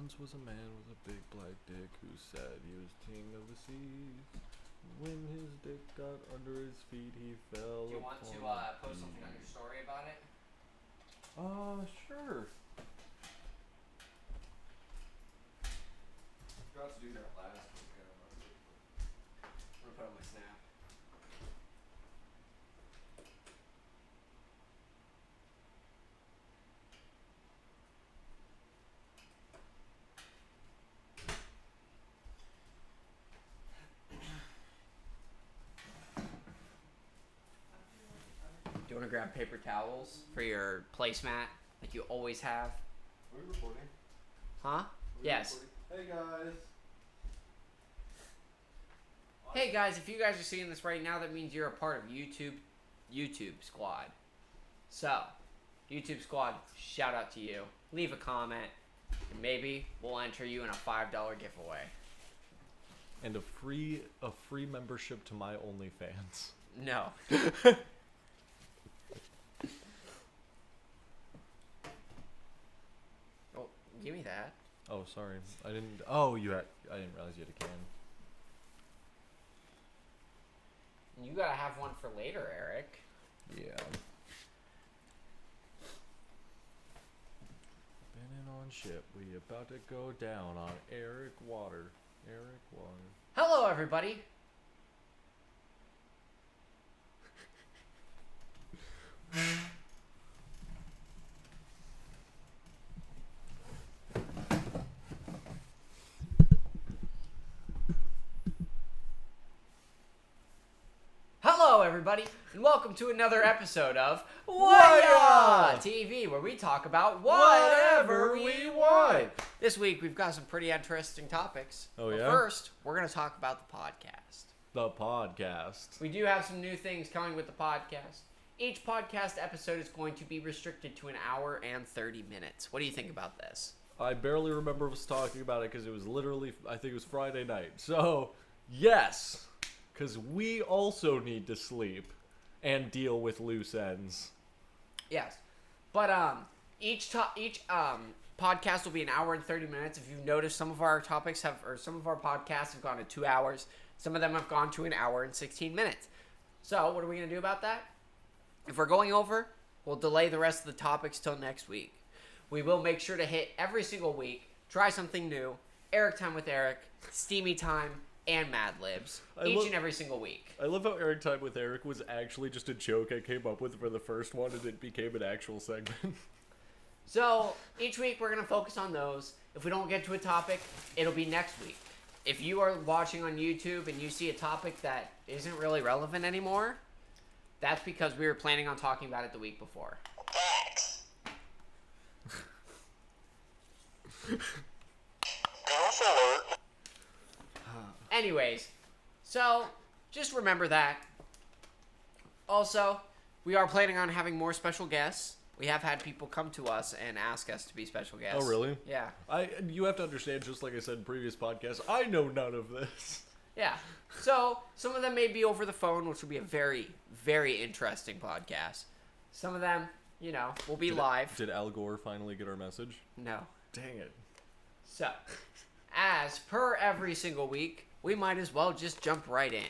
Once was a man with a big black dick who said he was king of the seas. When his dick got under his feet, he fell. Do you want to post something on your story about it? Sure. Forgot to do that last week. I'm gonna put on my snap. Do you want to grab paper towels for your placemat like you always have? Are we recording? Huh? Yes. Recording? Hey guys. Hey guys, if you guys are seeing this right now, that means you're a part of YouTube Squad. So, YouTube Squad, shout out to you. Leave a comment, and maybe we'll enter you in a $5 giveaway. And a free membership to my OnlyFans. No. Oh, give me that. Oh, sorry. I didn't. Oh, I didn't realize you had a can. You gotta have one for later, Eric. Yeah. Been on ship. We about to go down on Eric Water. Hello, everybody. Hello, everybody, and welcome to another episode of Whahya TV, where we talk about whatever we want. This week, we've got some pretty interesting topics. Oh, But yeah? first, we're going to talk about the podcast. The podcast. We do have some new things coming with the podcast. Each podcast episode is going to be restricted to an hour and 30 minutes. What do you think about this? I barely remember us talking about it because it was literally, I think it was Friday night. So, yes, because we also need to sleep and deal with loose ends. Yes. But each podcast will be an hour and 30 minutes. If you've noticed, some of our podcasts have gone to 2 hours. Some of them have gone to an hour and 16 minutes. So, what are we going to do about that? If we're going over, we'll delay the rest of the topics till next week. We will make sure to hit every single week, try something new, Eric Time with Eric, Steamy Time, and Mad Libs, and every single week. I love how Eric Time with Eric was actually just a joke I came up with for the first one, and it became an actual segment. So, each week we're going to focus on those. If we don't get to a topic, it'll be next week. If you are watching on YouTube and you see a topic that isn't really relevant anymore, that's because we were planning on talking about it the week before. Facts. Goof alert. Anyways, so just remember that. Also, we are planning on having more special guests. We have had people come to us and ask us to be special guests. Oh, really? Yeah. You have to understand, just like I said in previous podcasts, I know none of this. Yeah. So, some of them may be over the phone, which will be a very, very interesting podcast. Some of them, will be live. Did Al Gore finally get our message? No. Dang it. So, as per every single week, we might as well just jump right in.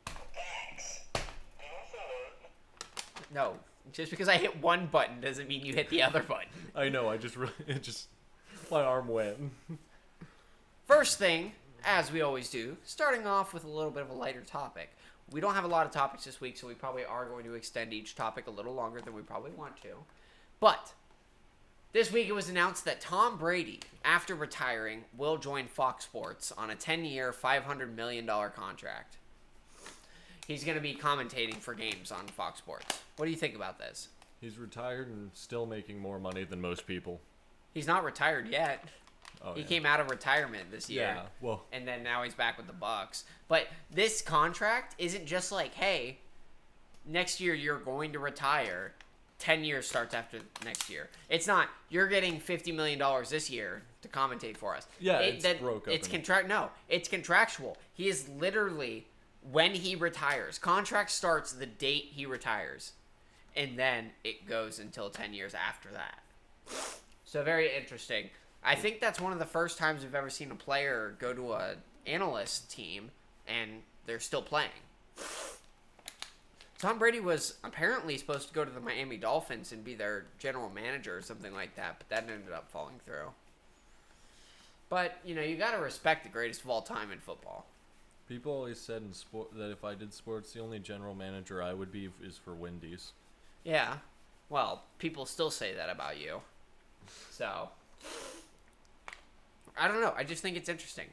Facts. Goof alert. No. Just because I hit one button doesn't mean you hit the other button. I know, my arm went. First thing, as we always do, starting off with a little bit of a lighter topic. We don't have a lot of topics this week, so we probably are going to extend each topic a little longer than we probably want to. But this week it was announced that Tom Brady, after retiring, will join Fox Sports on a 10-year, $500 million contract. He's going to be commentating for games on Fox Sports. What do you think about this? He's retired and still making more money than most people. He's not retired yet. Oh, He yeah. came out of retirement this year. Yeah, well, And then now he's back with the Bucks. But this contract isn't just like, hey, next year you're going to retire. 10 years starts after next year. It's not, you're getting $50 million this year to commentate for us. Yeah, it's broke up It's in- No, it's contractual. He is literally, when he retires, contract starts the date he retires. And then it goes until 10 years after that. So very interesting. I think that's one of the first times we've ever seen a player go to a analyst team and they're still playing. Tom Brady was apparently supposed to go to the Miami Dolphins and be their general manager or something like that, but that ended up falling through. But, you know, you got to respect the greatest of all time in football. People always said in sport that if I did sports, the only general manager I would be is for Wendy's. Yeah. Well, people still say that about you. So, I don't know. I just think it's interesting.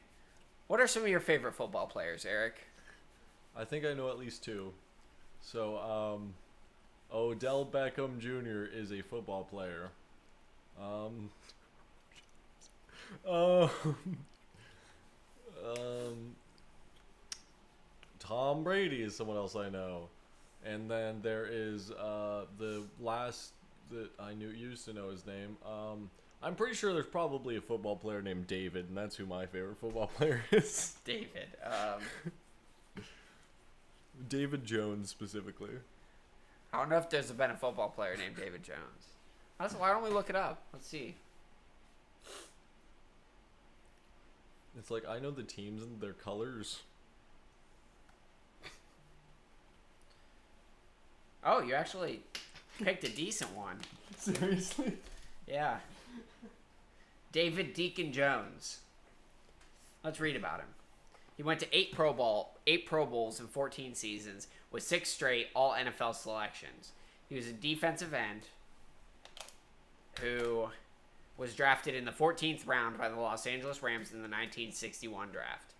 What are some of your favorite football players, Eric? I think I know at least two. So, Odell Beckham Jr. is a football player. Tom Brady is someone else I know. And then there is the last that I used to know his name. I'm pretty sure there's probably a football player named David, and that's who my favorite football player is. David. David Jones specifically. I don't know if there's been a football player named David Jones. Why don't we look it up? Let's see. It's like I know the teams and their colors. Oh, you actually picked a decent one. Seriously? Yeah. David Deacon Jones. Let's read about him. He went to 8 Pro Bowls in 14 seasons with 6 straight all NFL selections. He was a defensive end who was drafted in the 14th round by the Los Angeles Rams in the 1961 draft.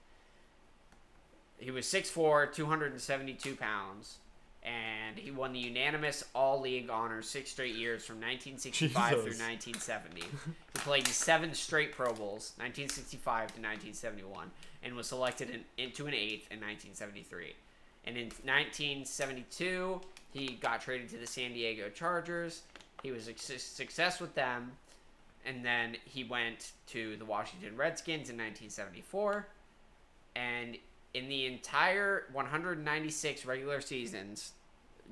He was 6'4", 272 pounds, and he won the unanimous All-League honors 6 straight years from 1965 through 1970. He played in 7 straight Pro Bowls, 1965 to 1971, and was selected into an 8th in 1973. And in 1972, he got traded to the San Diego Chargers. He was a success with them, and then he went to the Washington Redskins in 1974, and in the entire 196 regular seasons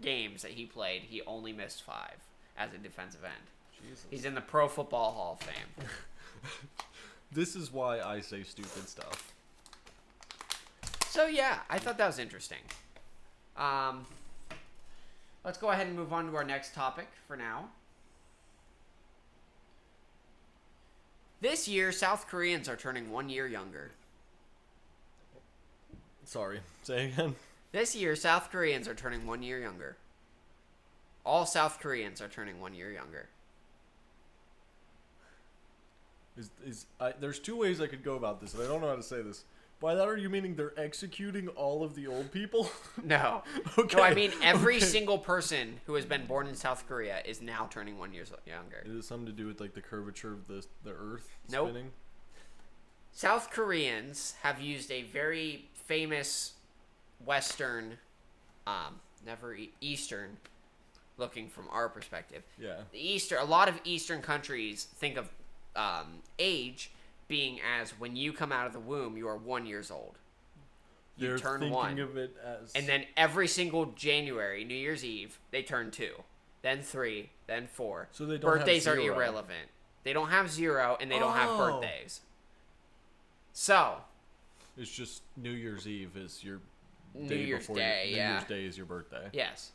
games that he played, he only missed 5 as a defensive end. Jesus. He's in the Pro Football Hall of Fame. This is why I say stupid stuff. So yeah, I thought that was interesting. Let's go ahead and move on to our next topic for now. This year, South Koreans are turning 1 year younger. Sorry, say again. This year, South Koreans are turning 1 year younger. All South Koreans are turning 1 year younger. There's 2 ways I could go about this, and I don't know how to say this. By that, are you meaning they're executing all of the old people? No. Okay. No, I mean every single person who has been born in South Korea is now turning 1 year younger. Is it something to do with like the curvature of the Earth Nope. spinning? South Koreans have used a very famous Western, never Eastern, looking from our perspective. Yeah. A lot of Eastern countries think of age being as when you come out of the womb, you are 1 year old. You They're turn thinking 1. of it as... And then every single January, New Year's Eve, they turn 2, then 3, then 4. So they don't have Birthdays are 0. irrelevant. They don't have 0, and they don't have Oh. birthdays. So, It's just New Year's Eve is your New day Year's before Day, New yeah. Year's Day is your birthday. yes.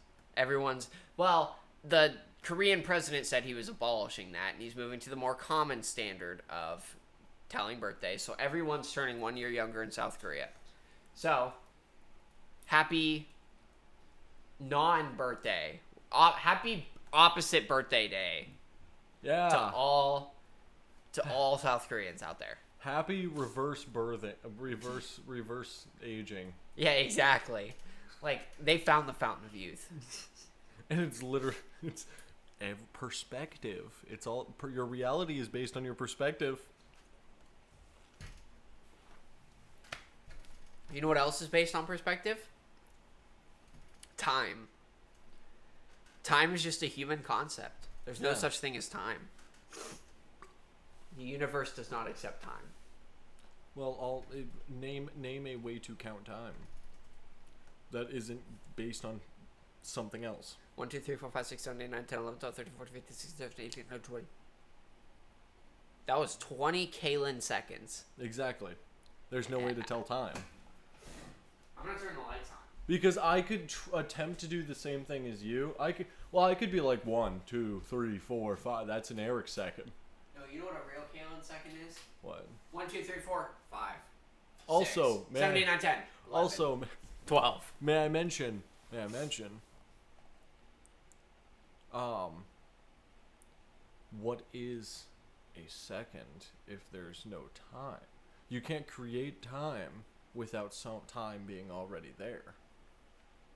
The Korean president said he was abolishing that, and he's moving to the more common standard of telling birthdays. So everyone's turning 1 year younger in South Korea. So, happy non-birthday. Happy opposite birthday day Yeah. to all South Koreans out there. Happy reverse birthing, reverse aging. Yeah, exactly. Like, they found the fountain of youth. And it's literally, it's perspective. It's all, your reality is based on your perspective. You know what else is based on perspective? Time. Time is just a human concept. There's no Yeah. such thing as time. The universe does not accept time. Well, name a way to count time that isn't based on something else. 1, 2, 3, 4, 5, 6, 7, 8, 9, 10, 11, 12, 13, 14, 15, 16, 17, 18, 19, 20. That was 20 Kalen seconds. Exactly. There's no way to tell time. I'm gonna turn the lights on. Because I could attempt to do the same thing as you. I could be like 1, 2, 3, 4, 5. That's an Eric second. No, you know what a real Kalen second is? What? 1, 2, 3, 4, 5. Also, 6, man. 7, 8, 9, 10. 11, Also, 12. may I mention, what is a second if there's no time? You can't create time without some time being already there.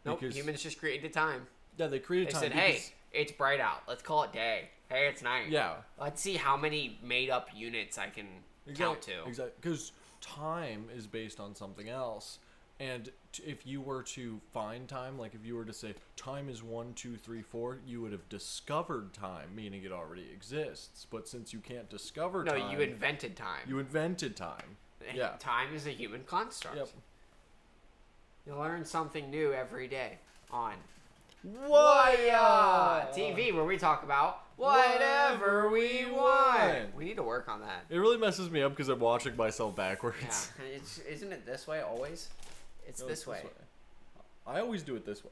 Nope, Because- humans just created time. Yeah, they created They time. said, hey, it's bright out. Let's call it day. Hey, it's night. Yeah. Let's see how many made-up units I can count to. Exactly. Because time is based on something else. And if you were to find time, like if you were to say time is 1, 2, 3, 4, you would have discovered time, meaning it already exists. But since you can't discover No, time, you invented time. You invented time. Yeah. Time is a human construct. Yep. You learn something new every day on Whahya! TV, where we talk about whatever we want. We need to work on that. It really messes me up because I'm watching myself backwards. Yeah, isn't it this way always? It's No, this way. I always do it this way.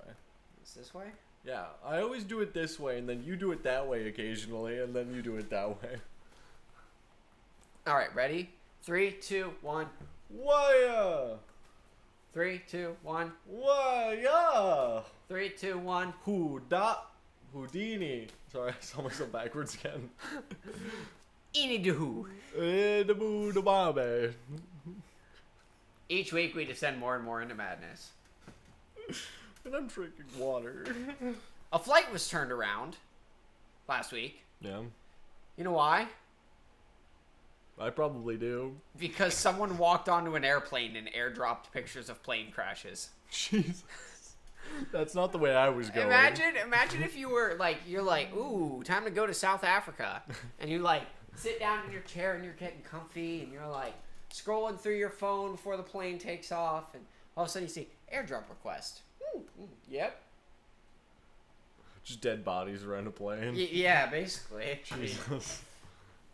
It's this way? Yeah, I always do it this way, and then you do it that way occasionally, and then you do it that way. All right, ready? 3, 2, 1. Whahya! 3, 2, 1. Whahya! 3, 2, 1. Houdini. Sorry, I saw myself backwards again. Iniduhu. Edabudababe. Each week we descend more and more into madness. And I'm drinking water. A flight was turned around last week. Yeah, You know why? I probably do. Because someone walked onto an airplane and airdropped pictures of plane crashes. Jesus. That's not the way I was going. Imagine if you were like, you're like, ooh, time to go to South Africa. And you like sit down in your chair and you're getting comfy and you're like scrolling through your phone before the plane takes off. And all of a sudden you see airdrop request. Yep. Just dead bodies around a plane. Yeah, basically. Jesus.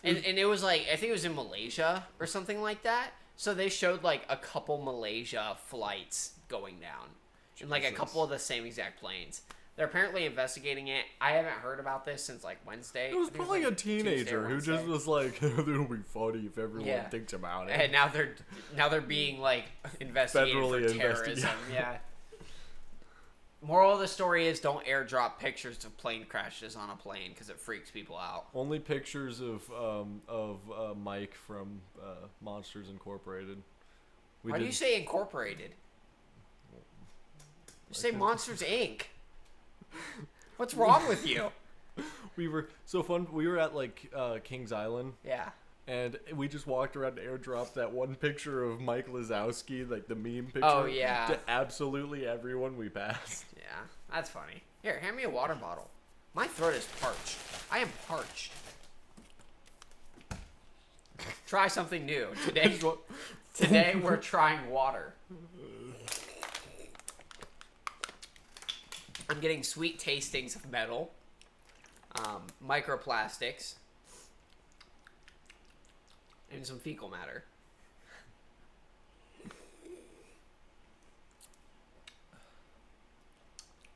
And it was like, I think it was in Malaysia or something like that. So they showed like a couple Malaysia flights going down. And like a Jesus. couple of the same exact planes. They're apparently investigating it. I haven't heard about this since like Wednesday. It was I think probably like a teenager who Tuesday or just was like, it'll be funny if everyone Yeah. thinks about it. And now they're being like investigated Federally for terrorism. investigated. Yeah. Moral of the story is don't airdrop pictures of plane crashes on a plane because it freaks people out. Only pictures of Mike from Monsters Incorporated. Why do you say incorporated? You say Monsters Inc. What's wrong with you? We were so fun. We were at like Kings Island, Yeah. and we just walked around and airdropped that one picture of Mike Lazowski, like the meme picture. Oh, yeah. To absolutely everyone we passed. Yeah, that's funny. Here, hand me a water bottle. My throat is parched. I am parched. Try something new. Today we're trying water. I'm getting sweet tastings of metal, microplastics, and some fecal matter.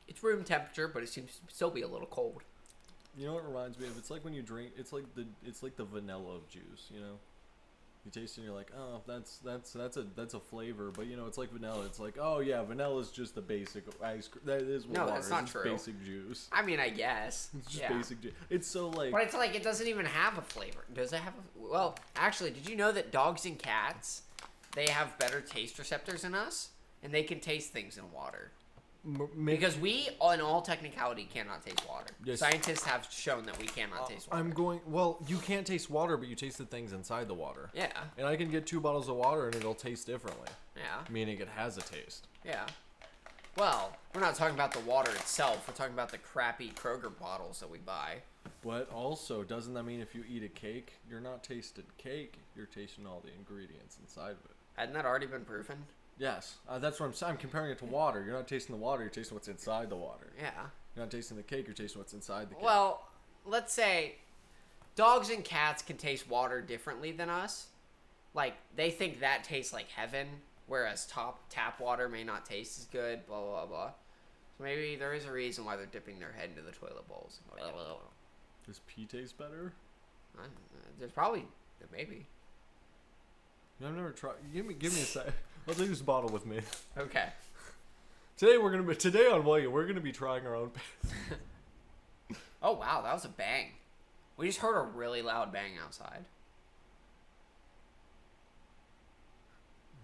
It's room temperature, but it seems to still be a little cold. You know what it reminds me of? It's like when you drink. It's like the vanilla juice. You know, you taste it and you're like, oh, that's a flavor. But you know, it's like vanilla. It's like, oh yeah, vanilla is just the basic ice cream. That is what No, water that's is. not It's true. basic juice. I mean, I guess. It's just Yeah. basic juice. It's so like. But it's like it doesn't even have a flavor. Does it have a... Well, actually, did you know that dogs and cats, they have better taste receptors than us? And they can taste things in water. Because we, in all technicality, cannot taste water. Yes. Scientists have shown that we cannot taste water. Well, you can't taste water, but you taste the things inside the water. Yeah, And I can get 2 bottles of water and it'll taste differently. yeah, Meaning it has a taste. yeah. Well, we're not talking about the water itself. We're talking about the crappy Kroger bottles that we buy. But also, doesn't that mean if you eat a cake, you're not tasting cake, you're tasting all the ingredients inside of it? Hadn't that already been proven? Yes, that's what I'm saying. I'm comparing it to water. You're not tasting the water, you're tasting what's inside the water. Yeah. You're not tasting the cake, you're tasting what's inside the cake. Well, let's say dogs and cats can taste water differently than us. Like, they think that tastes like heaven, whereas tap water may not taste as good, blah, blah, blah. So maybe there is a reason why they're dipping their head into the toilet bowls. Does pee taste better? There's probably, maybe. I've never tried. Give me a sec. I'll take this bottle with me. Okay. Today on Whahya, we're gonna be trying our own. Oh, wow, that was a bang. We just heard a really loud bang outside.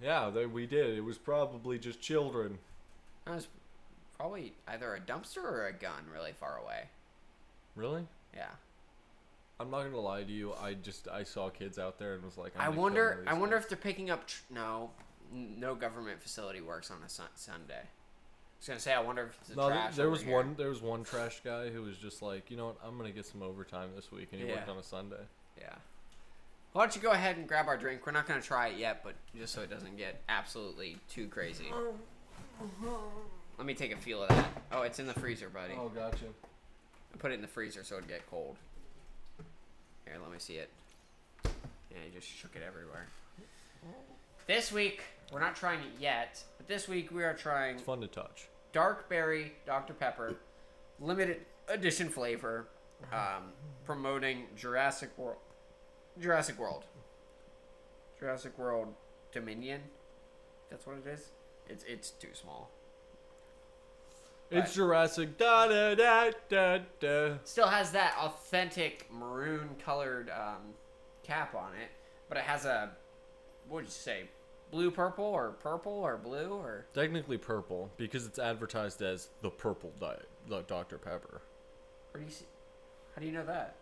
Yeah, we did. It was probably just children. That was probably either a dumpster or a gun really far away. Really? Yeah. I'm not gonna lie to you. I saw kids out there and was like, I wonder if they're picking up. No government facility works on a Sunday. I was gonna say, I wonder if it's trash. There was here. there was one trash guy who was just like, you know what, I'm gonna get some overtime this week, and he worked on a Sunday. Yeah. Why don't you go ahead and grab our drink? We're not gonna try it yet, but just so it doesn't get absolutely too crazy. Let me take a feel of that. Oh, it's in the freezer, buddy. Oh, gotcha. I put it in the freezer so it'd get cold. Here, let me see it. Yeah, you just shook it everywhere. This week, we're not trying it yet, but this week we are trying It's fun to touch. Dark Berry Dr. Pepper, limited edition flavor, promoting Jurassic World Dominion. That's what it is. It's too small. It's Jurassic. Da da da da da. Still has that authentic maroon colored cap on it, but it has a, what would you say, purple or blue or? Technically purple because it's advertised as the purple diet, Dr. Pepper. Where do you see? How do you know that?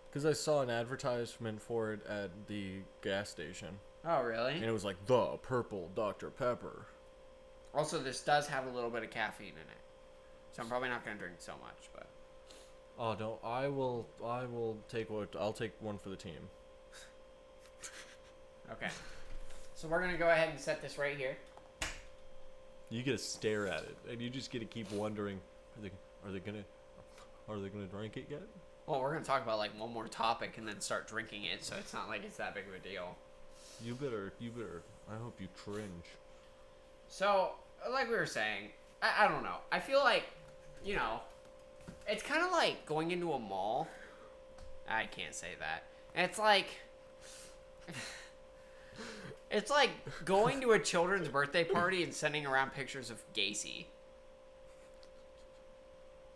Because I saw an advertisement for it at the gas station, Oh, really? and it was like the purple Dr. Pepper. Also, this does have a little bit of caffeine in it, so I'm probably not going to drink so much. But Oh no, I will take I'll take one for the team. okay, so we're going to go ahead and set this right here. You get to stare at it, and you just get to keep wondering, are they gonna drink it yet? Well, we're going to talk about like one more topic and then start drinking it, so it's not like it's that big of a deal. You better. I hope you cringe. So, like we were saying, I don't know. I feel like, you know, it's kind of like going into a mall. I can't say that. It's like, it's like going to a children's birthday party and sending around pictures of Gacy.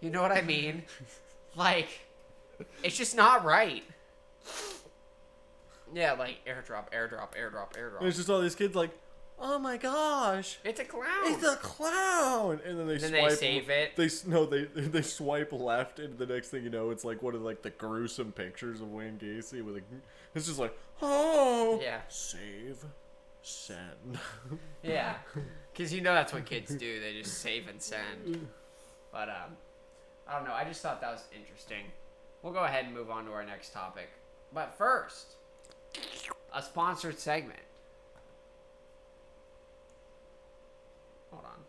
You know what I mean? Like, it's just not right. Yeah, like airdrop. It's just all these kids like, oh my gosh, It's a clown. it's a clown, and then they Then swipe. they save it. They swipe left, and the next thing you know, it's like one of like the gruesome pictures of Wayne Gacy with a. It's just like, oh, Yeah. save, send. Yeah, because you know that's what kids do. They just save and send. But I don't know. I just thought that was interesting. We'll go ahead and move on to our next topic. But first, a sponsored segment. Hold on.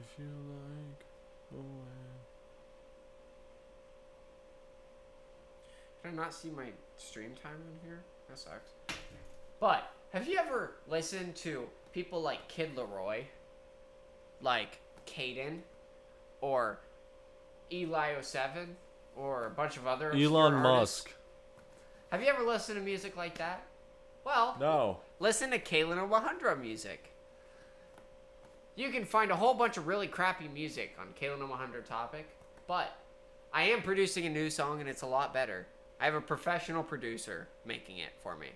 If you like the way. Can I not see my stream time on here? That sucks. But have you ever listened to people like Kid Leroy, like Caden, or Eli07, or a bunch of other obscure Elon artists? Musk. Have you ever listened to music like that? Well, No. listen to Kalen and Wahundra music. You can find a whole bunch of really crappy music on Kalen and Wahundra topic, but I am producing a new song and it's a lot better. I have a professional producer making it for me.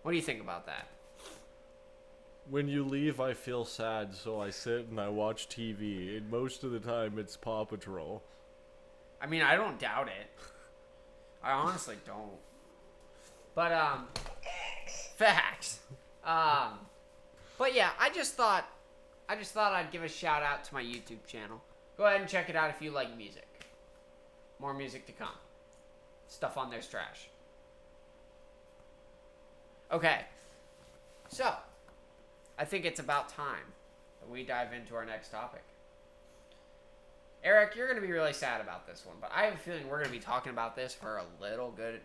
What do you think about that? When you leave, I feel sad, so I sit and I watch TV, and most of the time it's Paw Patrol. I mean, I don't doubt it. I honestly don't. But facts. But yeah, I just thought I'd give a shout out to my YouTube channel. Go ahead and check it out if you like music. More music to come. Stuff on there's trash. Okay. So, I think it's about time that we dive into our next topic. Eric, you're going to be really sad about this one, but I have a feeling we're going to be talking about this for a little good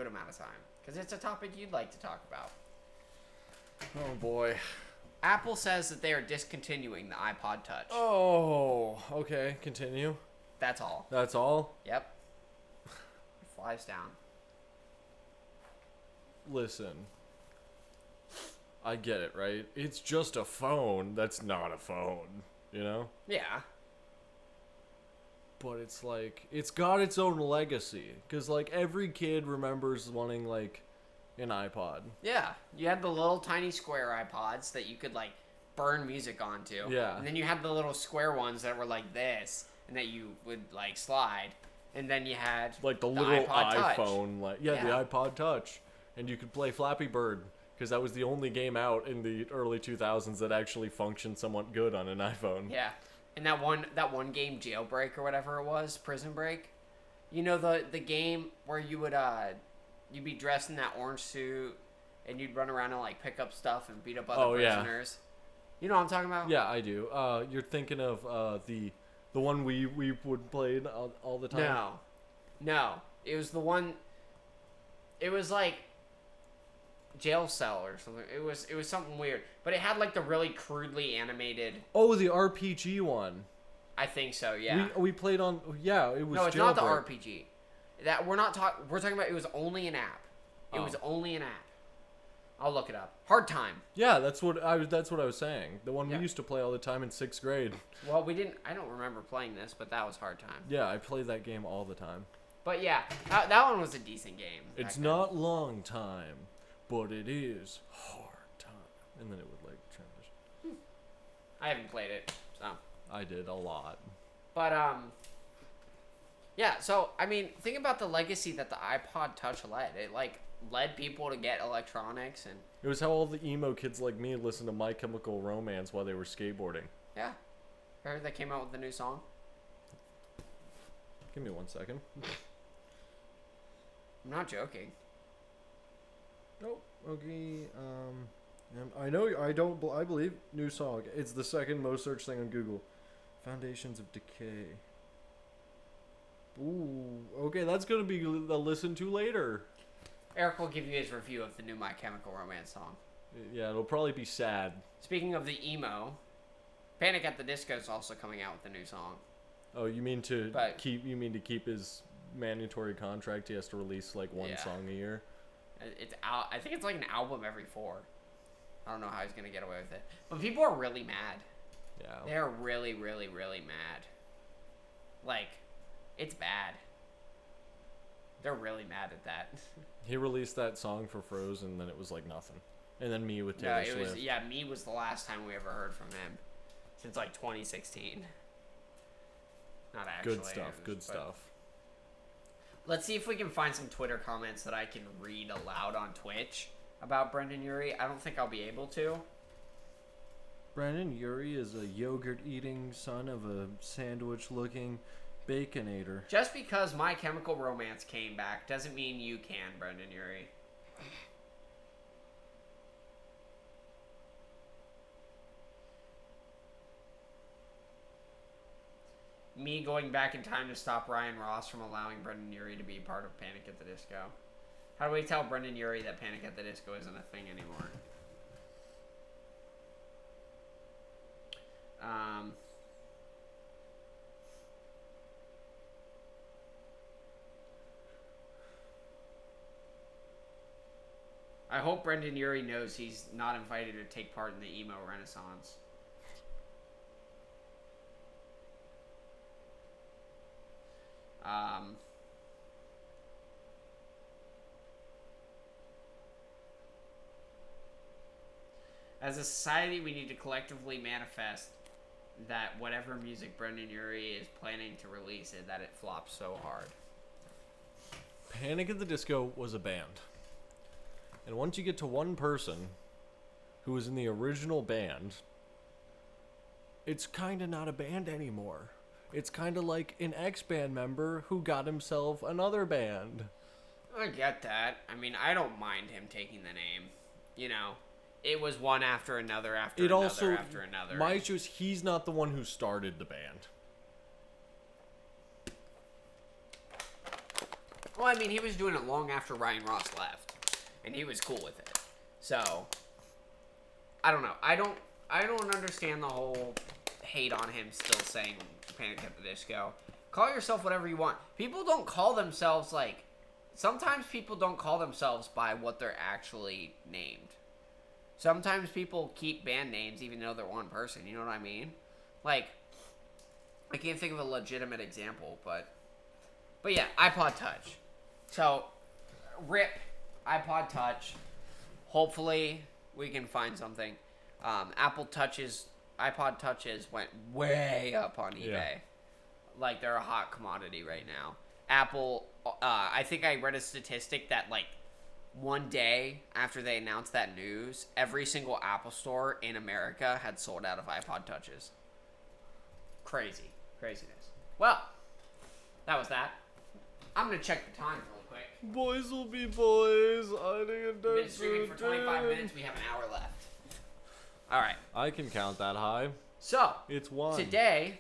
amount of time. Because it's a topic you'd like to talk about. Oh, boy. Apple says that they are discontinuing the iPod Touch. Oh, okay. Continue. That's all. That's all? Yep. It flies down. Listen. I get it, right? It's just a phone that's not a phone, you know? Yeah. But it's like, it's got its own legacy. Because, like, every kid remembers wanting, like, an iPod. Yeah. You had the little tiny square iPods that you could, like, burn music onto. Yeah. And then you had the little square ones that were like this and that you would, like, slide. And then you had Like the little iPod Touch. iPhone. Like, yeah, the iPod Touch. And you could play Flappy Bird. Because that was the only game out in the early 2000s that actually functioned somewhat good on an iPhone. Yeah. And that one game, Jailbreak or whatever it was, Prison Break. You know the game where you would you'd be dressed in that orange suit and you'd run around and like pick up stuff and beat up other prisoners. You know what I'm talking about? Yeah, I do. You're thinking of the one we would play all the time? No. It was the one. It was like Jail Cell or something. It was something weird, but it had like the really crudely animated. Oh, the RPG one. I think so. Yeah. We played on. Yeah, it was. No, it's not the Jailbreak. RPG. That we're not talking. We're talking about. It was only an app. It was only an app. I'll look it up. Hard Time. Yeah, that's what I was saying. The one Yeah. we used to play all the time in 6th grade. Well, we didn't. I don't remember playing this, but that was Hard Time. Yeah, I played that game all the time. But yeah, that one was a decent game. It's back then. not long time, but it is hard time. And then it would like transition. I haven't played it, so. I did a lot. But yeah. So I mean, think about the legacy that the iPod Touch led. It like led people to get electronics and. It was how all the emo kids like me listened to My Chemical Romance while they were skateboarding. Yeah. Heard they came out with a new song. Give me 1 second. I'm not joking. Nope. Okay. I believe new song. It's the second most searched thing on Google. Foundations of Decay. Ooh. Okay, that's gonna be a listen to later. Eric will give you his review of the new My Chemical Romance song. Yeah, it'll probably be sad. Speaking of the emo, Panic at the Disco is also coming out with a new song. Oh, you mean to But- keep his mandatory contract? He has to release like one Yeah. song a year. It's out. I think it's like an album every 4. I don't know how he's gonna get away with it, but people are really mad. Yeah. They're really, really, really mad. Like, it's bad. They're really mad at that. He released that song for Frozen, and then it was like nothing. And then Me with No, Taylor it Swift. was Me was the last time we ever heard from him since like 2016. Not actually. Good stuff. Good stuff. Let's see if we can find some Twitter comments that I can read aloud on Twitch about Brendan Urie. I don't think I'll be able to. Brandon Urie is a yogurt-eating son of a sandwich-looking baconator. Just because My Chemical Romance came back doesn't mean you can, Brendan Urie. Me going back in time to stop Ryan Ross from allowing Brendan Urie to be part of Panic at the Disco. How do we tell Brendan Urie that Panic at the Disco isn't a thing anymore? I hope Brendan Urie knows he's not invited to take part in the emo renaissance. As a society, we need to collectively manifest that whatever music Brendan Urie is planning to release, that it flops so hard. Panic at the Disco was a band. And once you get to one person who was in the original band, it's kind of not a band anymore. It's kind of like an ex-band member who got himself another band. I get that. I mean, I don't mind him taking the name. You know, it was one after another after It another also, after another. my issue is he's not the one who started the band. Well, I mean, he was doing it long after Ryan Ross left, and he was cool with it. So, I don't know. I don't understand the whole hate on him still saying Panic at the Disco. Call yourself whatever you want. People don't call themselves, like... Sometimes people don't call themselves by what they're actually named. Sometimes people keep band names even though they're one person. You know what I mean? Like, I can't think of a legitimate example, but yeah, iPod Touch. So, rip iPod Touch. Hopefully, we can find something. iPod Touches went way up on eBay. Yeah. Like, they're a hot commodity right now. Apple, I think I read a statistic that, like, one day after they announced that news, every single Apple store in America had sold out of iPod Touches. Craziness. Well, that was that. I'm gonna check the time really quick. Boys will be boys. We've been streaming for 25 minutes. We have an hour left. All right. I can count that high. So, It's one. today,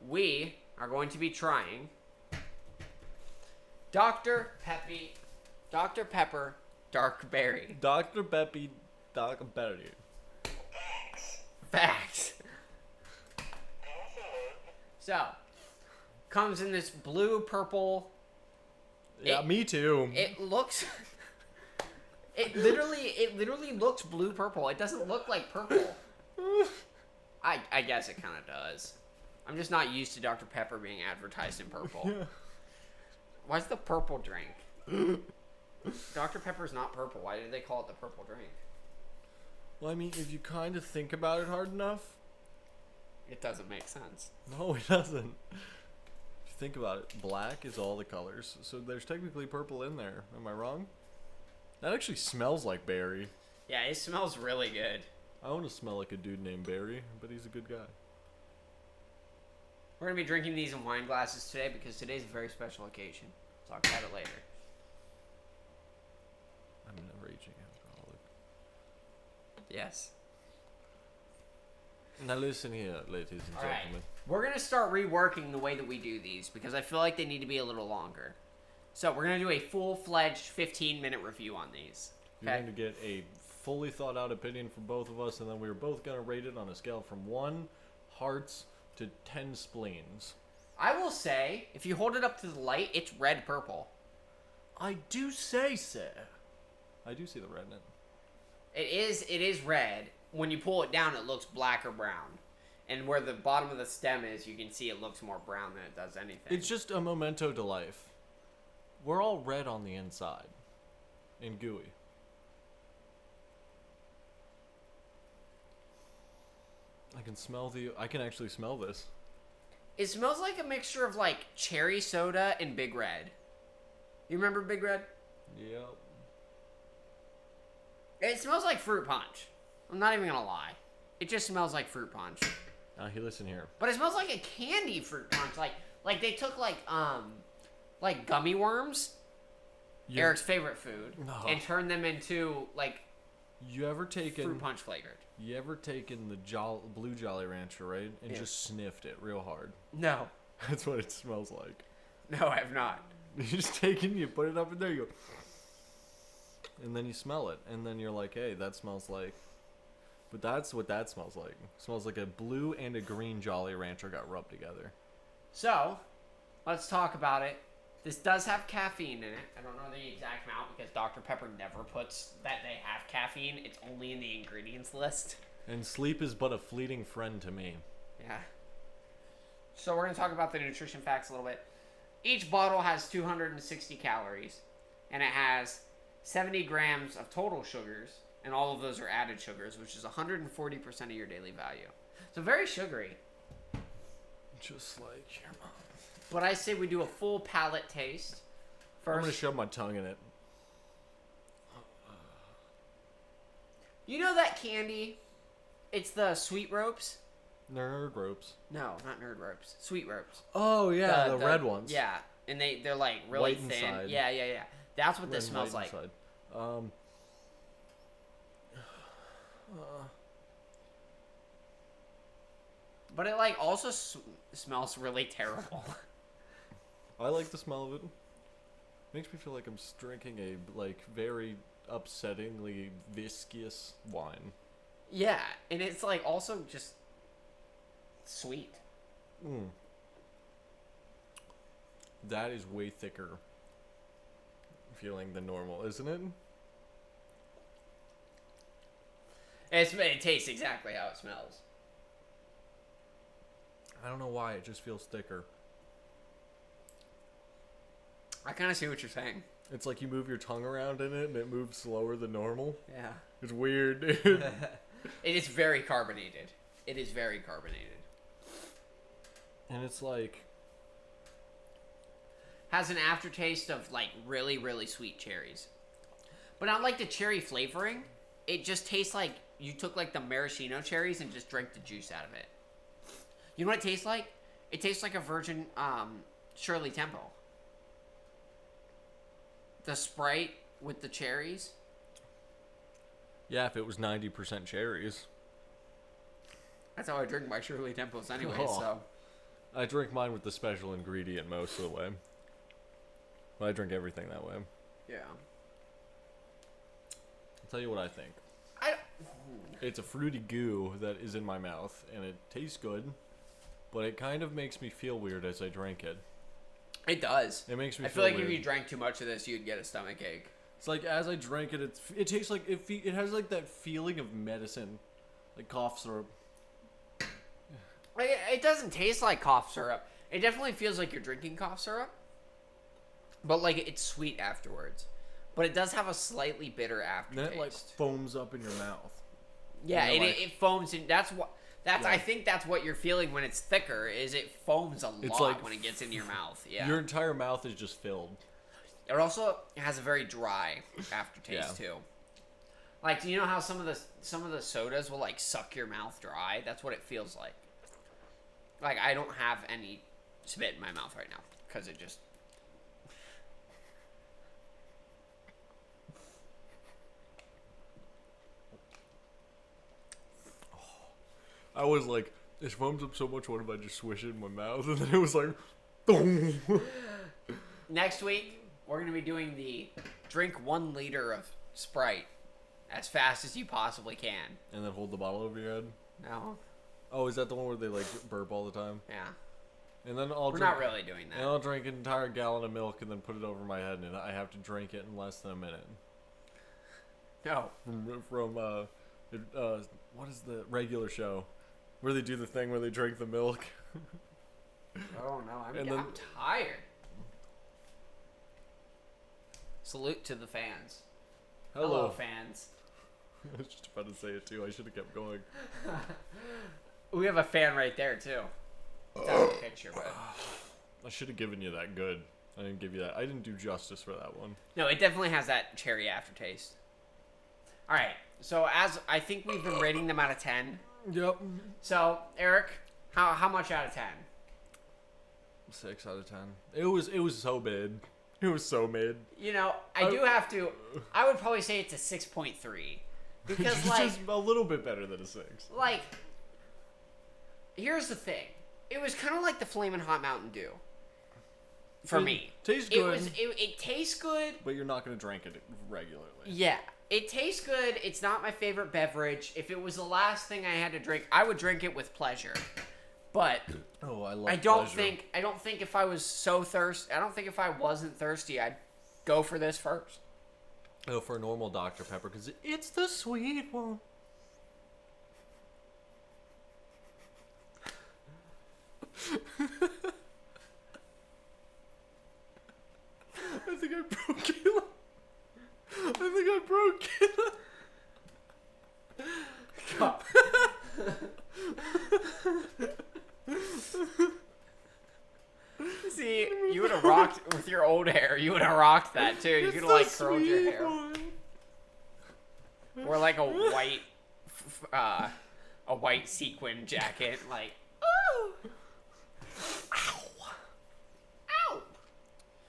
we are going to be trying Dr. Pepper Dark Berry. Dr. Beppy, Dr. Berry. Facts. So, comes in this blue purple. Yeah, me too. It looks. It literally looks blue purple. It doesn't look like purple. I guess it kind of does. I'm just not used to Dr. Pepper being advertised in purple. Yeah. Why's the purple drink? Dr. Pepper's not purple. Why did they call it the purple drink? Well, I mean, if you kind of think about it hard enough, It doesn't make sense. no, it doesn't. If you think about it, black is all the colors, so there's technically purple in there. Am I wrong? That actually smells like Barry. Yeah, it smells really good. I want to smell like a dude named Barry, but he's a good guy. We're going to be drinking these in wine glasses today because today's a very special occasion. Talk about it later. I'm a raging alcoholic. Yes. Now listen here, ladies and All right. gentlemen. We're going to start reworking the way that we do these because I feel like they need to be a little longer. So we're going to do a full-fledged 15-minute review on these. You're Okay? going to get a fully thought out opinion from both of us, and then we're both going to rate it on a scale from 1 hearts to 10 spleens. I will say, if you hold it up to the light, it's red-purple. I do say, sir. I do see the red in it. It is red. When you pull it down, it looks black or brown. And where the bottom of the stem is, you can see it looks more brown than it does anything. It's just a memento to life. We're all red on the inside. And gooey. I can actually smell this. It smells like a mixture of, like, cherry soda and Big Red. You remember Big Red? Yep. It smells like fruit punch. I'm not even gonna lie. It just smells like fruit punch. Now, listen here. But it smells like a candy fruit punch. Like they took, like gummy worms, You, Eric's favorite food, No. and turned them into, like, you ever taken... fruit punch flavored. You ever taken the blue Jolly Rancher, right? And Yeah. just sniffed it real hard. No. That's what it smells like. No, I have not. You just take it, you put it up in there, you go... And then you smell it. And then you're like, hey, that smells like... But that's what that smells like. It smells like a blue and a green Jolly Rancher got rubbed together. So, let's talk about it. This does have caffeine in it. I don't know the exact amount because Dr. Pepper never puts that they have caffeine. It's only in the ingredients list. And sleep is but a fleeting friend to me. Yeah. So we're going to talk about the nutrition facts a little bit. Each bottle has 260 calories, and it has 70 grams of total sugars, and all of those are added sugars, which is 140% of your daily value. So very sugary. Just like your mom. But I say we do a full palate taste. I'm going to First, shove my tongue in it. you know that candy? It's the Sweet Ropes. Nerd ropes. No, not Nerd Ropes. Sweet Ropes. Oh, yeah, the red ones. Yeah, and they're like really White thin. inside. Yeah. That's what Red this and smells white like. inside. But it also smells really terrible. I like the smell of it. Makes me feel like I'm drinking a like very upsettingly viscous wine. Yeah, and it's like also just sweet. Mm. That is way thicker feeling than normal, isn't it? It tastes exactly how it smells. I don't know why, it just feels thicker. I kind of see what you're saying. It's like you move your tongue around in it and it moves slower than normal. Yeah. It's weird, dude. It is very carbonated. It is very carbonated. And it's like... Has an aftertaste of like really, really sweet cherries. But not like the cherry flavoring. It just tastes like you took like the maraschino cherries and just drank the juice out of it. You know what it tastes like? It tastes like a virgin Shirley Temple. The Sprite with the cherries. Yeah, if it was 90% cherries. That's how I drink my Shirley Temples anyway, Oh. so. I drink mine with the special ingredient most of the way. Well, I drink everything that way. Yeah. I'll tell you what I think. I It's a fruity goo that is in my mouth, and it tastes good, but it kind of makes me feel weird as I drink it. It does. It makes me I feel feel like weird. if you drank too much of this, you'd get a stomach ache. It's like as I drank it, it tastes like it has like that feeling of medicine, like cough syrup. It doesn't taste like cough syrup. It definitely feels like you're drinking cough syrup, but like it's sweet afterwards. But it does have a slightly bitter Then aftertaste. it like foams up in your mouth. Yeah, You know, and like- it foams, and that's what. That's Yeah. I think that's what you're feeling when it's thicker. Is it foams a It's lot like when it gets into your mouth? Yeah. Your entire mouth is just filled. It also has a very dry aftertaste Yeah. too. Like, do you know how some of the sodas will like suck your mouth dry? That's what it feels like. Like I don't have any spit in my mouth right now because it just. I was like, it foams up so much. What if I just swish it in my mouth? And then it was like, boom. Next week we're gonna be doing the drink 1 liter of Sprite as fast as you possibly can. And then hold the bottle over your head. No. Oh, is that the one where they like burp all the time? Yeah. And then I'll We're drink, not really doing And that. I'll drink an entire gallon of milk and then put it over my head, and I have to drink it in less than a minute. No. From what is the regular show where they do the thing where they drink the milk? Oh no, And then- I'm tired. Salute to the fans. Hello, fans. I was just about to say it too. I should have kept going. We have a fan right there too. It's out of the picture, but I should have given you that good. I didn't give you that. I didn't do justice for that one. no, it definitely has that cherry aftertaste. All right, so as I think we've been rating them out of 10. Yep. So Eric, how much out of 10? 6 out of 10. It was so mid. It was so mid. You know, I do have to. I would probably say it's a 6.3 because It's like just a little bit better than a 6. like here's the thing. It was kind of like the Flamin' Hot Mountain Dew. For me, Tastes it good, was. It tastes good. but you're not gonna drink it regularly. Yeah, it tastes good. It's not my favorite beverage. If it was the last thing I had to drink, I would drink it with pleasure. But Oh, I love. I don't pleasure. think if I was so thirsty, I don't think if I wasn't thirsty, I'd go for this first. Oh, for a normal Dr Pepper, because it's the sweet one. I think I broke it. I think I broke it. See, you would have rocked with your old hair. You would have rocked that too. You could have like curled your hair, or like a white sequin jacket, like. Ooh. Ow! Ow!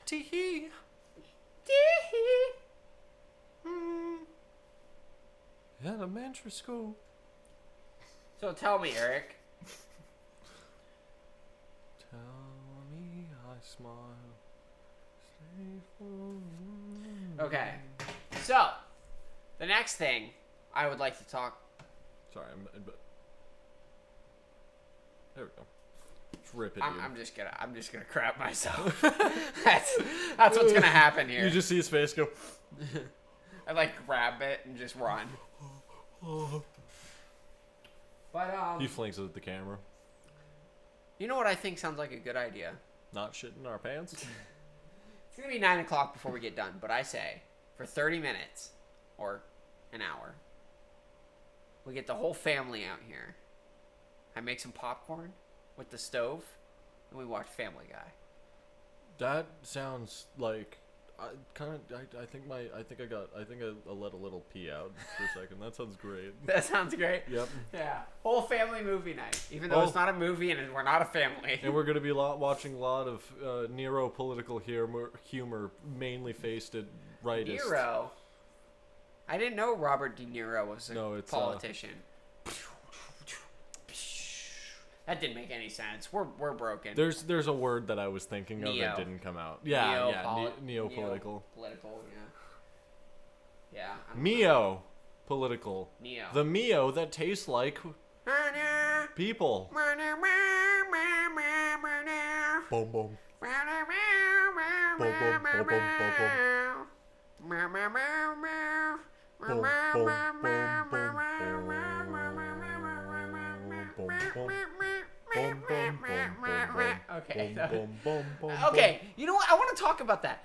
Tee-hee. Tee-hee. Elementary school. So tell me, Eric. Tell me I smile. Okay. So, the next thing I would like to talk. Sorry, there we go. Just rip it. I'm just gonna crap myself. that's what's gonna happen here. You just see his face go. I like grab it and just run. But He flinks at the camera. you know what I think sounds like a good idea? Not shitting our pants. It's gonna be 9 o'clock before we get done, but I say for 30 minutes or an hour, we get the whole family out here. I make some popcorn with the stove, and we watch Family Guy. That sounds like I think I let a little pee out for a second. That sounds great. That sounds great. Yep. Yeah, whole family movie night. Even though it's not a movie and we're not a family. And we're gonna be watching a lot of Nero political humor, mainly faced at rightists. Nero. I didn't know Robert De Niro was a politician. That didn't make any sense. We're broken. There's a word that I was thinking of that didn't come out. Yeah, neo-political. Political, yeah. Mio political. Neo. The Mio that tastes like people. Boom boom. Okay. Okay, you know what? I want to talk about that.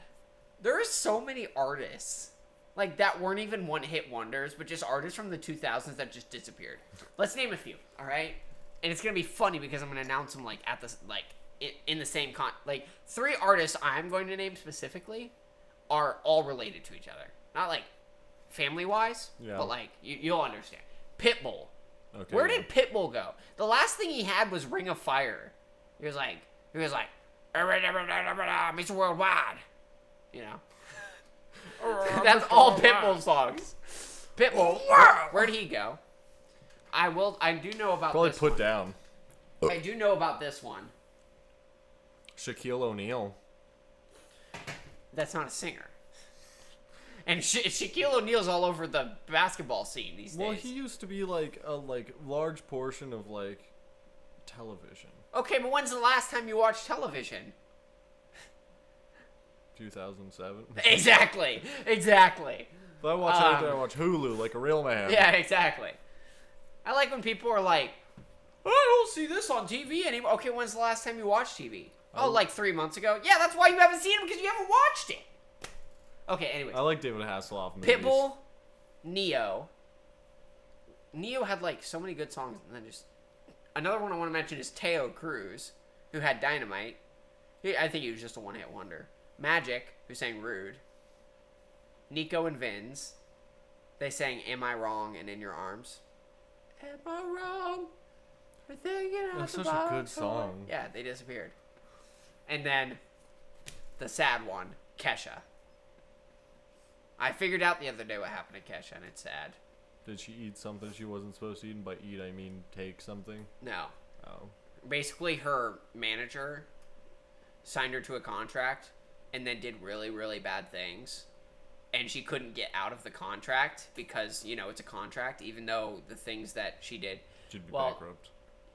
There are so many artists like that weren't even one-hit wonders, but just artists from the 2000s that just disappeared. Let's name a few, all right? And it's gonna be funny because I'm gonna announce them like at this in the same like 3 artists I'm going to name specifically are all related to each other, not like family-wise, but like you'll understand. Pitbull. Okay, Where did Pitbull go? The last thing he had was Ring of Fire. He was like, Mr. Worldwide. You know. That's all Pitbull songs. Pitbull. Where'd he go? I do know about probably this put one. down. I do know about this one. Shaquille O'Neal. That's not a singer. And Shaquille O'Neal's all over the basketball scene these days. Well, he used to be like a large portion of like television. Okay, but when's the last time you watched television? 2007. Exactly. If I watch anything, I watch Hulu like a real man. Yeah, exactly. I like when people are like, "Oh, I don't see this on TV anymore." Okay, when's the last time you watched TV? Oh, like 3 months ago. Yeah, that's why you haven't seen them, because you haven't watched it. Okay, anyway. I like David Hasselhoff movies. Pitbull, Neo. Neo had like so many good songs, and then just another one I want to mention is Teo Cruz, who had Dynamite. I think he was just a one-hit wonder. Magic, who sang Rude. Nico and Vinz, they sang Am I Wrong and In Your Arms. Am I wrong for thinking out That's the such a good box? song. Yeah, they disappeared. And then the sad one, Kesha. I figured out the other day what happened to Kesha, and it's sad. Did she eat something she wasn't supposed to eat? And by eat, I mean take something. No. Oh. Basically, her manager signed her to a contract and then did really, really bad things. And she couldn't get out of the contract because, you know, it's a contract, even though the things that she did. She'd be bankrupt.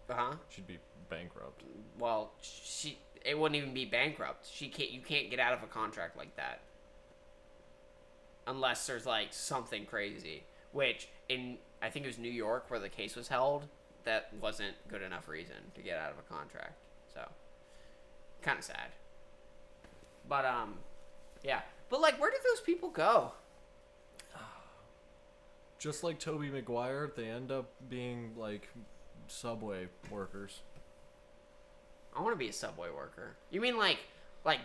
Uh-huh. She'd be bankrupt. Well, it wouldn't even be bankrupt. You can't get out of a contract like that. Unless there's, like, something crazy. Which, I think it was New York where the case was held, that wasn't good enough reason to get out of a contract. So, kind of sad. But, yeah. But, like, where did those people go? Just like Tobey Maguire, they end up being, like, Subway workers. I want to be a Subway worker. You mean, like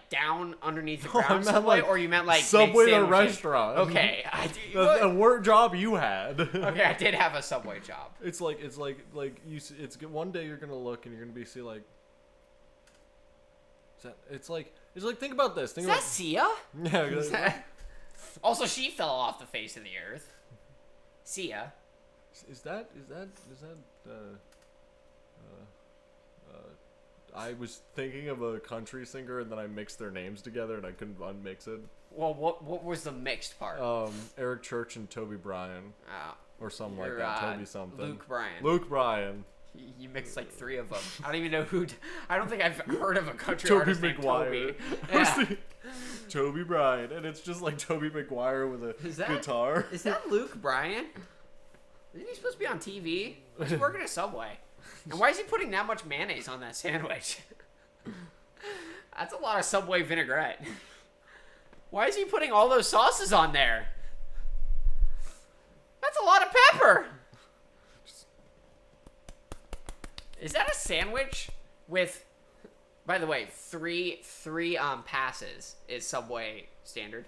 down underneath the No, I ground meant, Subway? like, Or you meant, like, Subway make the sandwiches? restaurant. Okay. A work job you had. Okay, I did have a Subway job. It's like one day you're gonna look and you're gonna see like. It's like think about this. Is that Sia? Yeah. Also, she fell off the face of the earth. Sia. I was thinking of a country singer, and then I mixed their names together, and I couldn't unmix it. Well, what was the mixed part? Eric Church and Toby Bryan, or something like You're, that. Toby something. Luke Bryan. Luke Bryan. You mixed like 3 of them. I don't even know who. I don't think I've heard of a country Toby artist named Maguire. Toby. Yeah. Toby Bryan, and it's just like Toby Maguire with a guitar. Is that Luke Bryan? Isn't he supposed to be on TV? He's working at Subway. And why is he putting that much mayonnaise on that sandwich? That's a lot of Subway vinaigrette. Why is he putting all those sauces on there? That's a lot of pepper. Is that a sandwich with, by the way, three passes is Subway standard.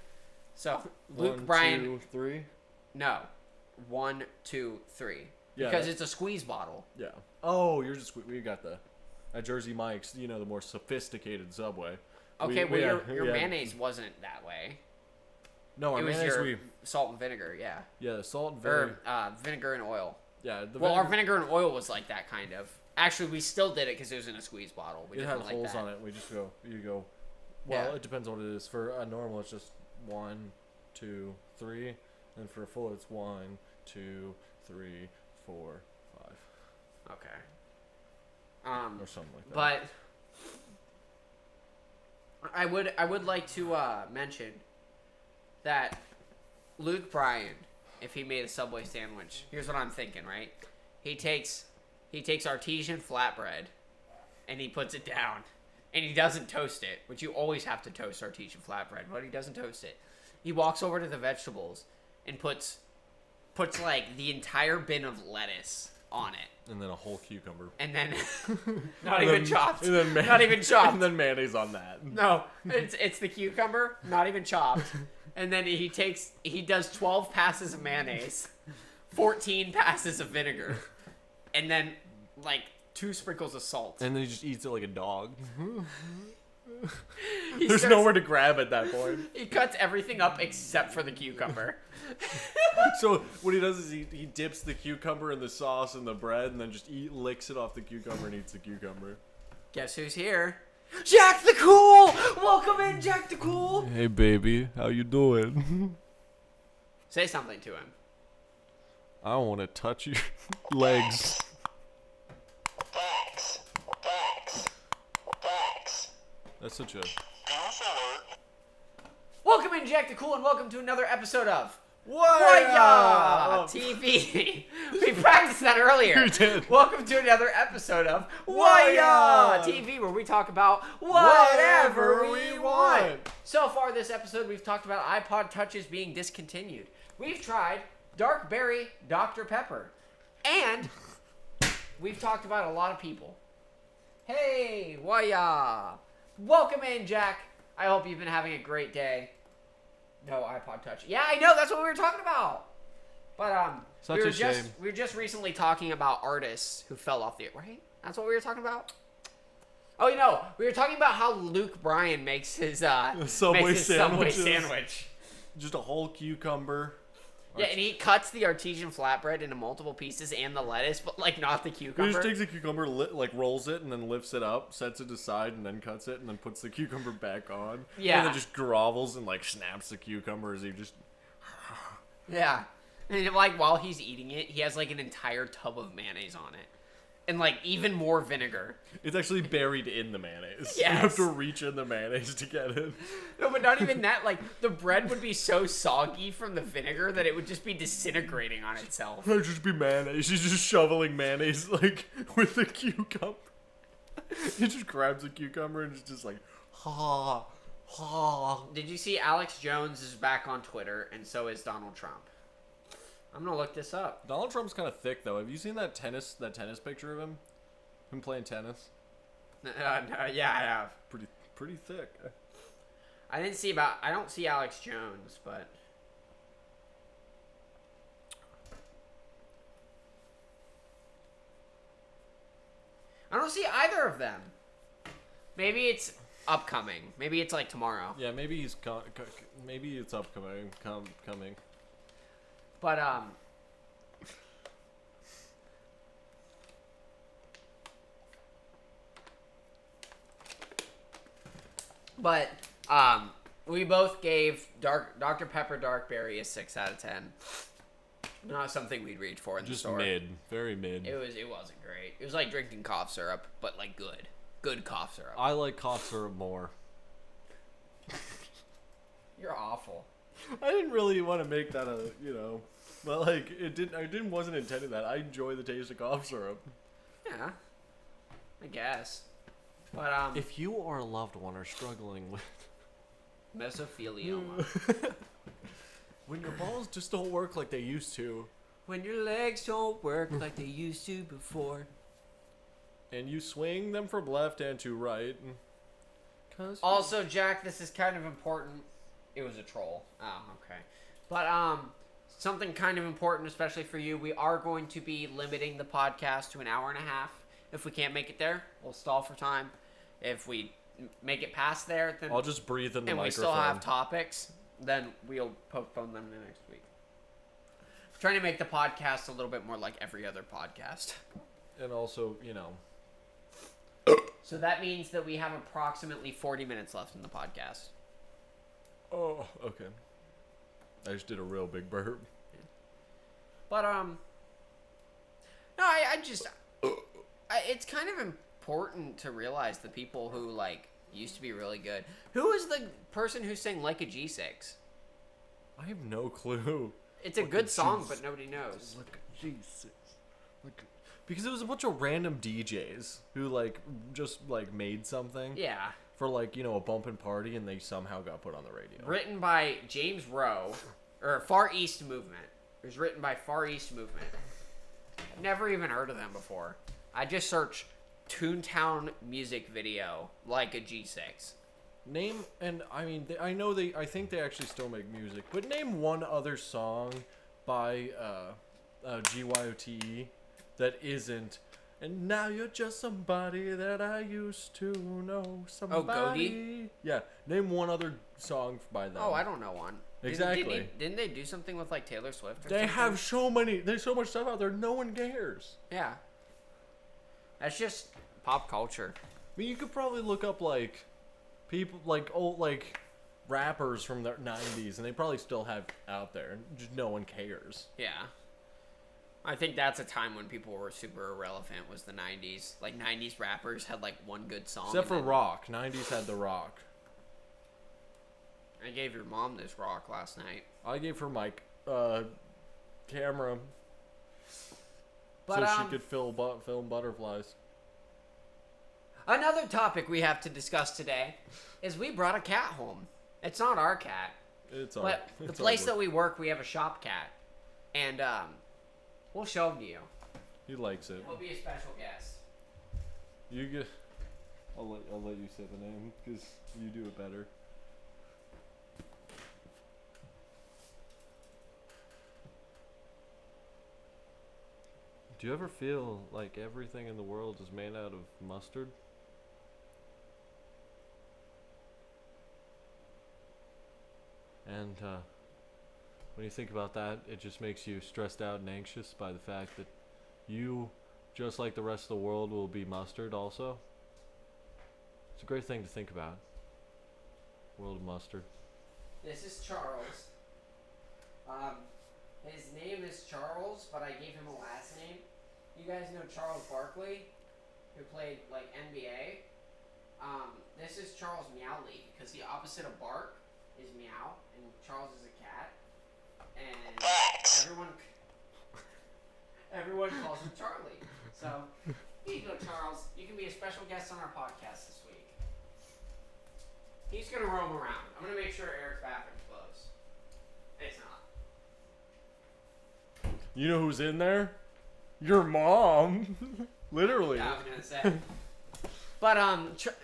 So Luke Bryan. 1, 2, 3. No, 1, 2, 3. Yeah, Because it's a squeeze bottle. Yeah. Oh, you're just we got at Jersey Mike's. You know, the more sophisticated Subway. Okay, your mayonnaise wasn't that way. No, our It was mayonnaise your salt and vinegar, yeah. the salt and vinegar. Or vinegar and oil. Yeah. Our vinegar and oil was like that kind of. Actually, we still did it because it was in a squeeze bottle. We It just had went like holes that. on it. We just go. You go. Well, Yeah. it depends on what it is. For a normal, it's just 1, 2, 3, and for a full, it's 1, 2, 3, 4, 5. Okay. Or something like that. But I would like to mention that Luke Bryan, if he made a Subway sandwich, here's what I'm thinking, right? He takes artesian flatbread and he puts it down and he doesn't toast it, which you always have to toast artesian flatbread, but he doesn't toast it. He walks over to the vegetables and puts like the entire bin of lettuce on it. And then a whole cucumber. And then not even chopped. And then Not even chopped. And then mayonnaise on that. No, it's the cucumber, not even chopped. And then he does 12 passes of mayonnaise, 14 passes of vinegar, and then like 2 sprinkles of salt. And then he just eats it like a dog. There's Nowhere to grab at that point. He cuts everything up except for the cucumber. So what he does is he dips the cucumber in the sauce and the bread, and then just licks it off the cucumber and eats the cucumber. Guess who's here? Jack the Cool! Welcome in, Jack the Cool! Hey baby, how you doing? Say something to him. I want to touch your legs. Facts. Facts. Facts. That's such a... News alert. Welcome in, Jack the Cool, and welcome to another episode of Whahya! TV. We practiced that earlier. We did. Welcome to another episode of Whahya! TV, where we talk about whatever we want. want. So far this episode, we've talked about iPod Touches being discontinued. We've tried Dark Berry Dr. Pepper. And we've talked about a lot of people. Hey, Whahya! Welcome in, Jack. I hope you've been having a great day. No iPod Touch. Yeah, I know. That's what we were talking about. But Such a shame. we were just recently talking about artists who fell off the right. That's what we were talking about. Oh, you know, we were talking about how Luke Bryan makes his Subway Subway sandwiches. sandwich. Just a whole cucumber. Yeah, and he cuts the artesian flatbread into multiple pieces and the lettuce, but like not the He cucumber. just takes the cucumber, rolls it, and then lifts it up, sets it aside, and then cuts it, and then puts the cucumber back on. Yeah. And then just grovels and snaps the cucumber as he just... Yeah. And like while he's eating it, he has like an entire tub of mayonnaise on it. And like even more vinegar. It's actually buried in the mayonnaise. Yes. You have to reach in the mayonnaise to get it. No, but not even that. Like the bread would be so soggy from the vinegar that it would just be disintegrating on itself. It'd just be mayonnaise. He's just shoveling mayonnaise with the cucumber. He just grabs a cucumber and is just like, ha, ha. Did you see Alex Jones is back on Twitter, and so is Donald Trump? I'm gonna look this up. Donald Trump's kind of thick though. Have you seen that tennis picture of him? Him playing tennis. No, yeah, I have. Pretty thick. I don't see Alex Jones, but I don't see either of them. Maybe it's upcoming. Maybe it's like tomorrow. Yeah, maybe he's maybe it's upcoming. Coming. But But we both gave Dr. Pepper Dark Berry a 6 out of 10. Not something we'd reach for in the Just store. mid. Very mid. It wasn't great. It was like drinking cough syrup, but like good cough syrup. I like cough syrup more. You're awful. I didn't really want to make that but like wasn't intended that. I enjoy the taste of cough syrup. Yeah, I guess. But If you or a loved one are struggling with mesothelioma, when your balls just don't work like they used to, when your legs don't work like they used to before, and you swing them from left and to right. Also, Jack, this is kind of important. It was a troll. Oh, okay. But something kind of important, especially for you. We are going to be limiting the podcast to an hour and a half. If we can't make it there, we'll stall for time. If we make it past there, then I'll just breathe in the and microphone. we still have topics, then we'll postpone them to next week. Trying to make the podcast a little bit more like every other podcast. And also, So that means that we have approximately 40 minutes left in the podcast. Oh, okay. I just did a real big burp. But no, I just it's kind of important to realize the people who like used to be really good. Who is the person who sang Like a G6? I have no clue. It's a Like good a song, G6. but nobody knows. Like a G6. Because it was a bunch of random DJs who just made something Yeah. for a bumpin' party, and they somehow got put on the radio. Written by James Rowe, or Far East Movement. It was written by Far East Movement. Never even heard of them before. I just searched Toontown music video Like a G6. Name, and I mean, I think they actually still make music, but name one other song by GYOTE that isn't. And now you're just somebody that I used to know. Somebody. Goaty? Yeah. Name one other song by them. Oh, I don't know one. Exactly. Didn't they do something with like Taylor Swift or They something? have there's so much stuff out there, no one cares. Yeah. That's just pop culture. I mean, you could probably look up people old rappers from the 90s, and they probably still have out there. Just no one cares. Yeah. I think that's a time when people were super irrelevant, was the 90s. Like 90s rappers had one good song. Except and for then- rock. 90s had the rock. I gave your mom this rock last night. I gave her my camera But, so she could film butterflies. Another topic we have to discuss today is we brought a cat home. It's not our cat, but the place that we work, we have a shop cat. And we'll show him to you. He likes it. He'll be a special guest. You get. I'll let you say the name because you do it better. Do you ever feel like everything in the world is made out of mustard? And when you think about that, it just makes you stressed out and anxious by the fact that you, just like the rest of the world, will be mustard also. It's a great thing to think about. World of mustard. This is Charles. His name is Charles, but I gave him a last name. You guys know Charles Barkley, who played NBA. This is Charles Meowly, because the opposite of bark is meow, and Charles is a cat. And everyone calls him Charlie. So here you go, Charles. You can be a special guest on our podcast this week. He's gonna roam around. I'm gonna make sure Eric's bathroom's closed. It's not. You know who's in there? Your mom. Literally. Yeah, I was gonna say. But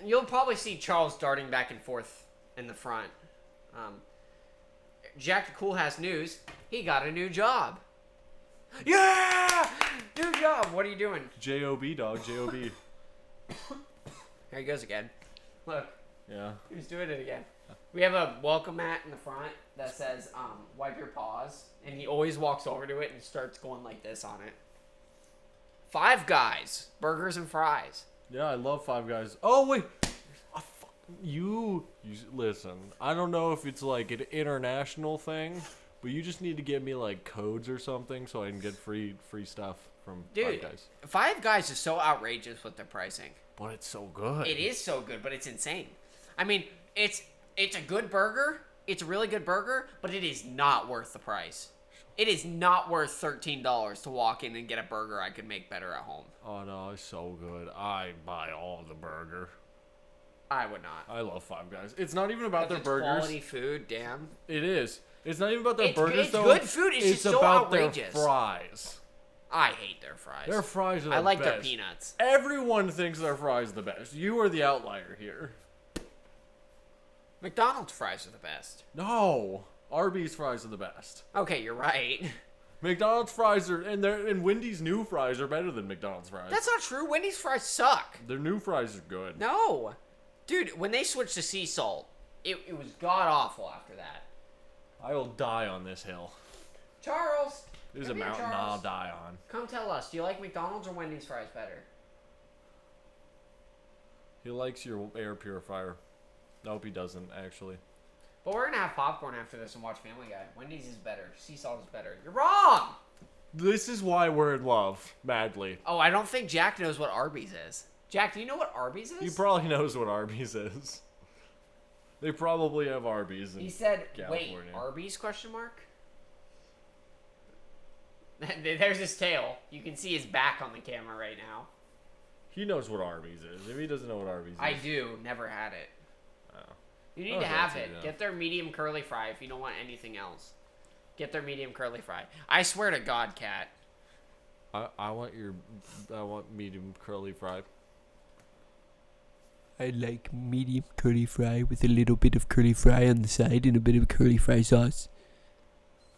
you'll probably see Charles darting back and forth in the front. Jack the Cool has news. He got a new job. Yeah, new job. What are you doing? J-O-B, dog. J-O-B. Here he goes again. Look, Yeah. he's doing it again. We have a welcome mat in the front that says wipe your paws, and he always walks over to it and starts going like this on it. Five Guys, burgers and fries. Yeah, I love Five Guys. Oh, wait. you listen. I don't know if it's like an international thing, but you just need to give me like codes or something so I can get free stuff from Dude, Five Guys. Five Guys is so outrageous with their pricing. But it's so good. It is so good, but it's insane. I mean, it's a good burger. It's a really good burger, but it is not worth the price. It is not worth $13 to walk in and get a burger I could make better at home. Oh no, it's so good. I buy all the burger. I would not. I love Five Guys. It's not even about their It's burgers. quality food, damn. It is. It's not even about their It's burgers it's though. good food. It's just so about outrageous. their fries. I hate their fries. Their fries are the I like best. their peanuts. Everyone thinks their fries are the best. You are the outlier here. McDonald's fries are the best. No. Arby's fries are the best. Okay, you're right. McDonald's fries are and Wendy's new fries are better than McDonald's fries. That's not true. Wendy's fries suck. Their new fries are good. No. Dude, when they switched to sea salt, it was god awful after that. I will die on this hill. Charles! There's a come here, mountain Charles. I'll die on. Come tell us, do you like McDonald's or Wendy's fries better? He likes your air purifier. Nope, he doesn't, actually. But we're gonna have popcorn after this and watch Family Guy. Wendy's is better. Sea salt is better. You're wrong! This is why we're in love, madly. Oh, I don't think Jack knows what Arby's is. Jack, do you know what Arby's is? He probably knows what Arby's is. They probably have Arby's. He said, California. wait, Arby's, question mark? There's his tail. You can see his back on the camera right now. He knows what Arby's is. If he doesn't know what Arby's is. I do. Never had it. Oh. You need Okay, to have so it. you know. Get their medium curly fry if you don't want anything else. Get their medium curly fry. I swear to God, Cat. I want medium curly fry. I like medium curly fry with a little bit of curly fry on the side and a bit of curly fry sauce.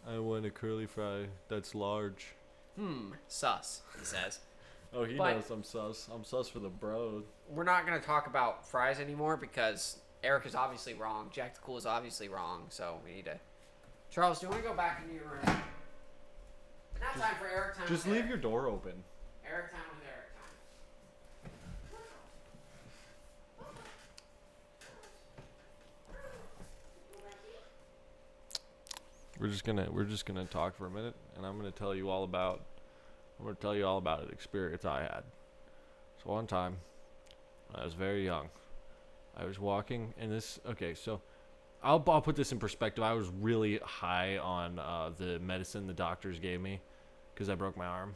I want a curly fry that's large. Sus, he says. Oh, he But- knows I'm sus. I'm sus for the bro. We're not going to talk about fries anymore because Eric is obviously wrong. Jack the Cool is obviously wrong, so we need to... Charles, do you want to go back into your room? Not time for Eric time Just with leave Eric. your door open. Eric time with Eric time. We're just gonna talk for a minute, and I'm gonna tell you all about an experience I had. So one time, when I was very young, I was walking, and this. Okay, so I'll put this in perspective. I was really high on the medicine the doctors gave me because I broke my arm.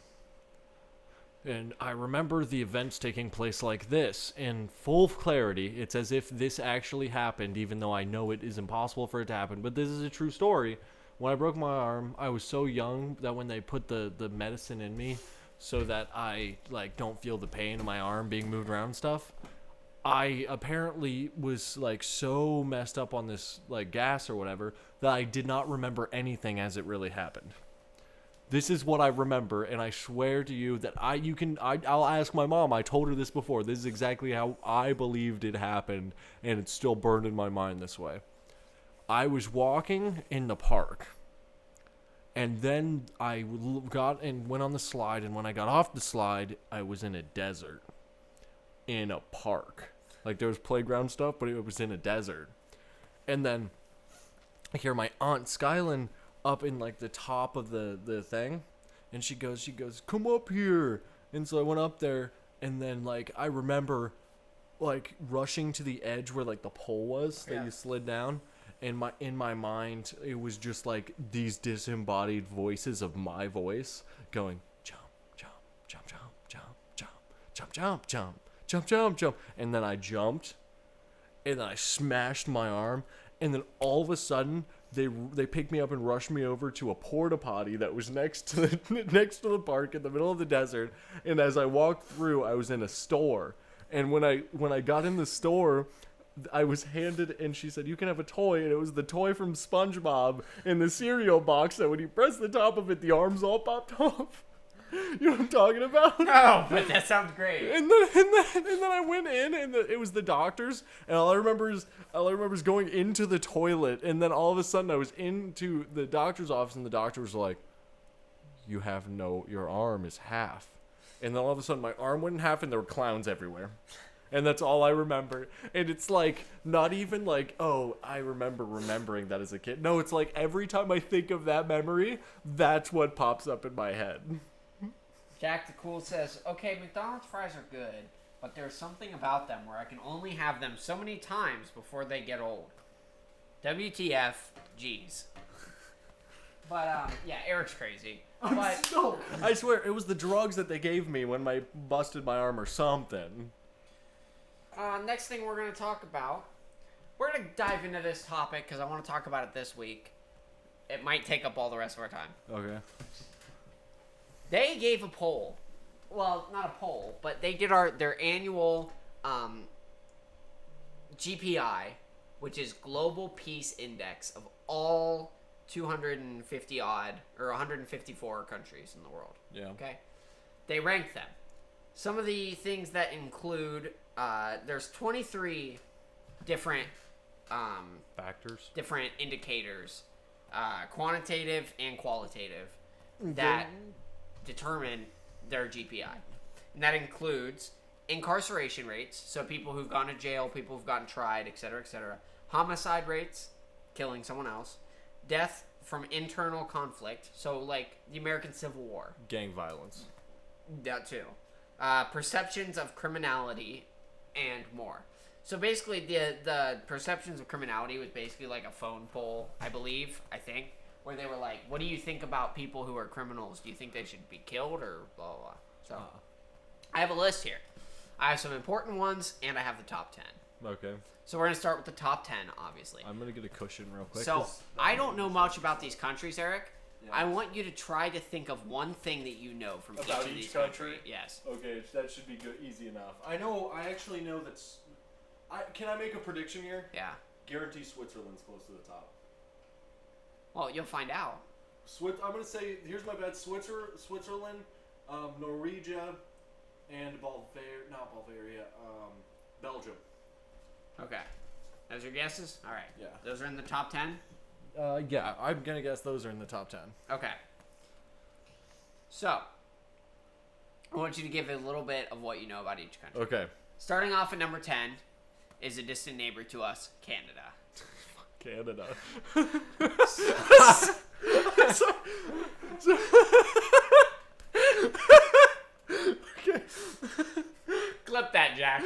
And I remember the events taking place like this in full clarity. It's as if this actually happened, even though I know it is impossible for it to happen. But this is a true story. When I broke my arm, I was so young that when they put the medicine in me so that I like don't feel the pain in my arm being moved around and stuff, I apparently was like so messed up on this like gas or whatever that I did not remember anything as it really happened. This is what I remember, and I swear to you that I'll ask my mom. I told her this before. This is exactly how I believed it happened, and it's still burned in my mind this way. I was walking in the park, and then I got and went on the slide, and when I got off the slide, I was in a desert, in a park. Like, there was playground stuff, but it was in a desert. And then I hear my Aunt Skylin up in like the top of the thing, and she goes, come up here. And so I went up there, and then like I remember like rushing to the edge where like the pole was that you slid down, and in my mind it was just like these disembodied voices of my voice going jump jump jump jump jump jump jump jump jump jump jump jump, and then I jumped, and then I smashed my arm, and then all of a sudden they picked me up and rushed me over to a porta potty that was next to the park in the middle of the desert. And as I walked through, I was in a store. And when I got in the store, I was handed, and she said, "You can have a toy." And it was the toy from SpongeBob in the cereal box that when you press the top of it, the arms all popped off. You know what I'm talking about? Oh, but that sounds great. And then I went in, and it was the doctor's, and all I remember is going into the toilet, and then all of a sudden I was into the doctor's office, and the doctor was like, your arm is half. And then all of a sudden my arm went in half, and there were clowns everywhere. And that's all I remember. And it's like, not even like, oh, I remember remembering that as a kid. No, it's like every time I think of that memory, that's what pops up in my head. Jack the Cool says, okay, McDonald's fries are good, but there's something about them where I can only have them so many times before they get old. WTF, G's. But, yeah, Eric's crazy. But No, I swear, it was the drugs that they gave me when I busted my arm or something. next thing we're going to talk about, we're going to dive into this topic because I want to talk about it this week. It might take up all the rest of our time. Okay. They gave a poll. Well, not a poll, but they did their annual GPI, which is Global Peace Index of all 250 odd or 154 countries in the world. Yeah. Okay. They rank them. Some of the things that include there's 23 different Factors. different indicators, quantitative and qualitative, that determine their GPI. And that includes incarceration rates, so people who've gone to jail, people who've gotten tried, etc., etc. Homicide rates, killing someone else. Death from internal conflict, so like the American Civil War. Gang violence. That too. Perceptions of criminality and more. So basically, the perceptions of criminality was basically like a phone poll, I think, where they were like, what do you think about people who are criminals? Do you think they should be killed or blah, blah, blah? So, I have a list here. I have some important ones, and I have the top 10. Okay. So we're going to start with the top 10, obviously. I'm going to get a cushion real quick. So, I don't know much about these countries, Eric. Yeah. I want you to try to think of one thing that you know from About each of each these country? countries. Yes. Okay, that should be good, easy enough. I actually know that's... Can I make a prediction here? Yeah. Guarantee Switzerland's close to the top. Well, you'll find out. I'm going to say, here's my bet, Switzerland, Norwegia, and Belgium. Okay. Those are guesses? All right. Yeah. Those are in the top 10? Yeah, I'm going to guess those are in the top 10. Okay. So, I want you to give a little bit of what you know about each country. Okay. Starting off at number 10 is a distant neighbor to us, Canada. Canada. Okay. Clip that, Jack.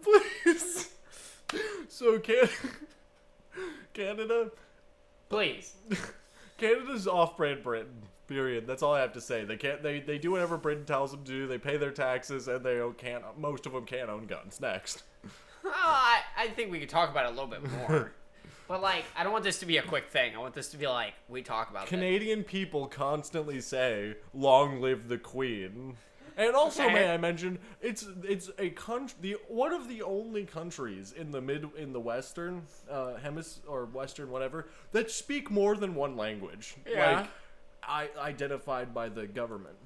Please. So Canada. Please. Canada's off-brand Britain. Period. That's all I have to say. They do whatever Britain tells them to do. They pay their taxes, and most of them can't own guns. Next. I think we could talk about it a little bit more. But, like, I don't want this to be a quick thing. I want this to be like, we talk about Canadian people constantly say, "Long live the Queen." And also, Okay. may I mention, it's a country, one of the only countries in the Western hemisphere or Western whatever that speak more than one language. Yeah. Like, identified by the government.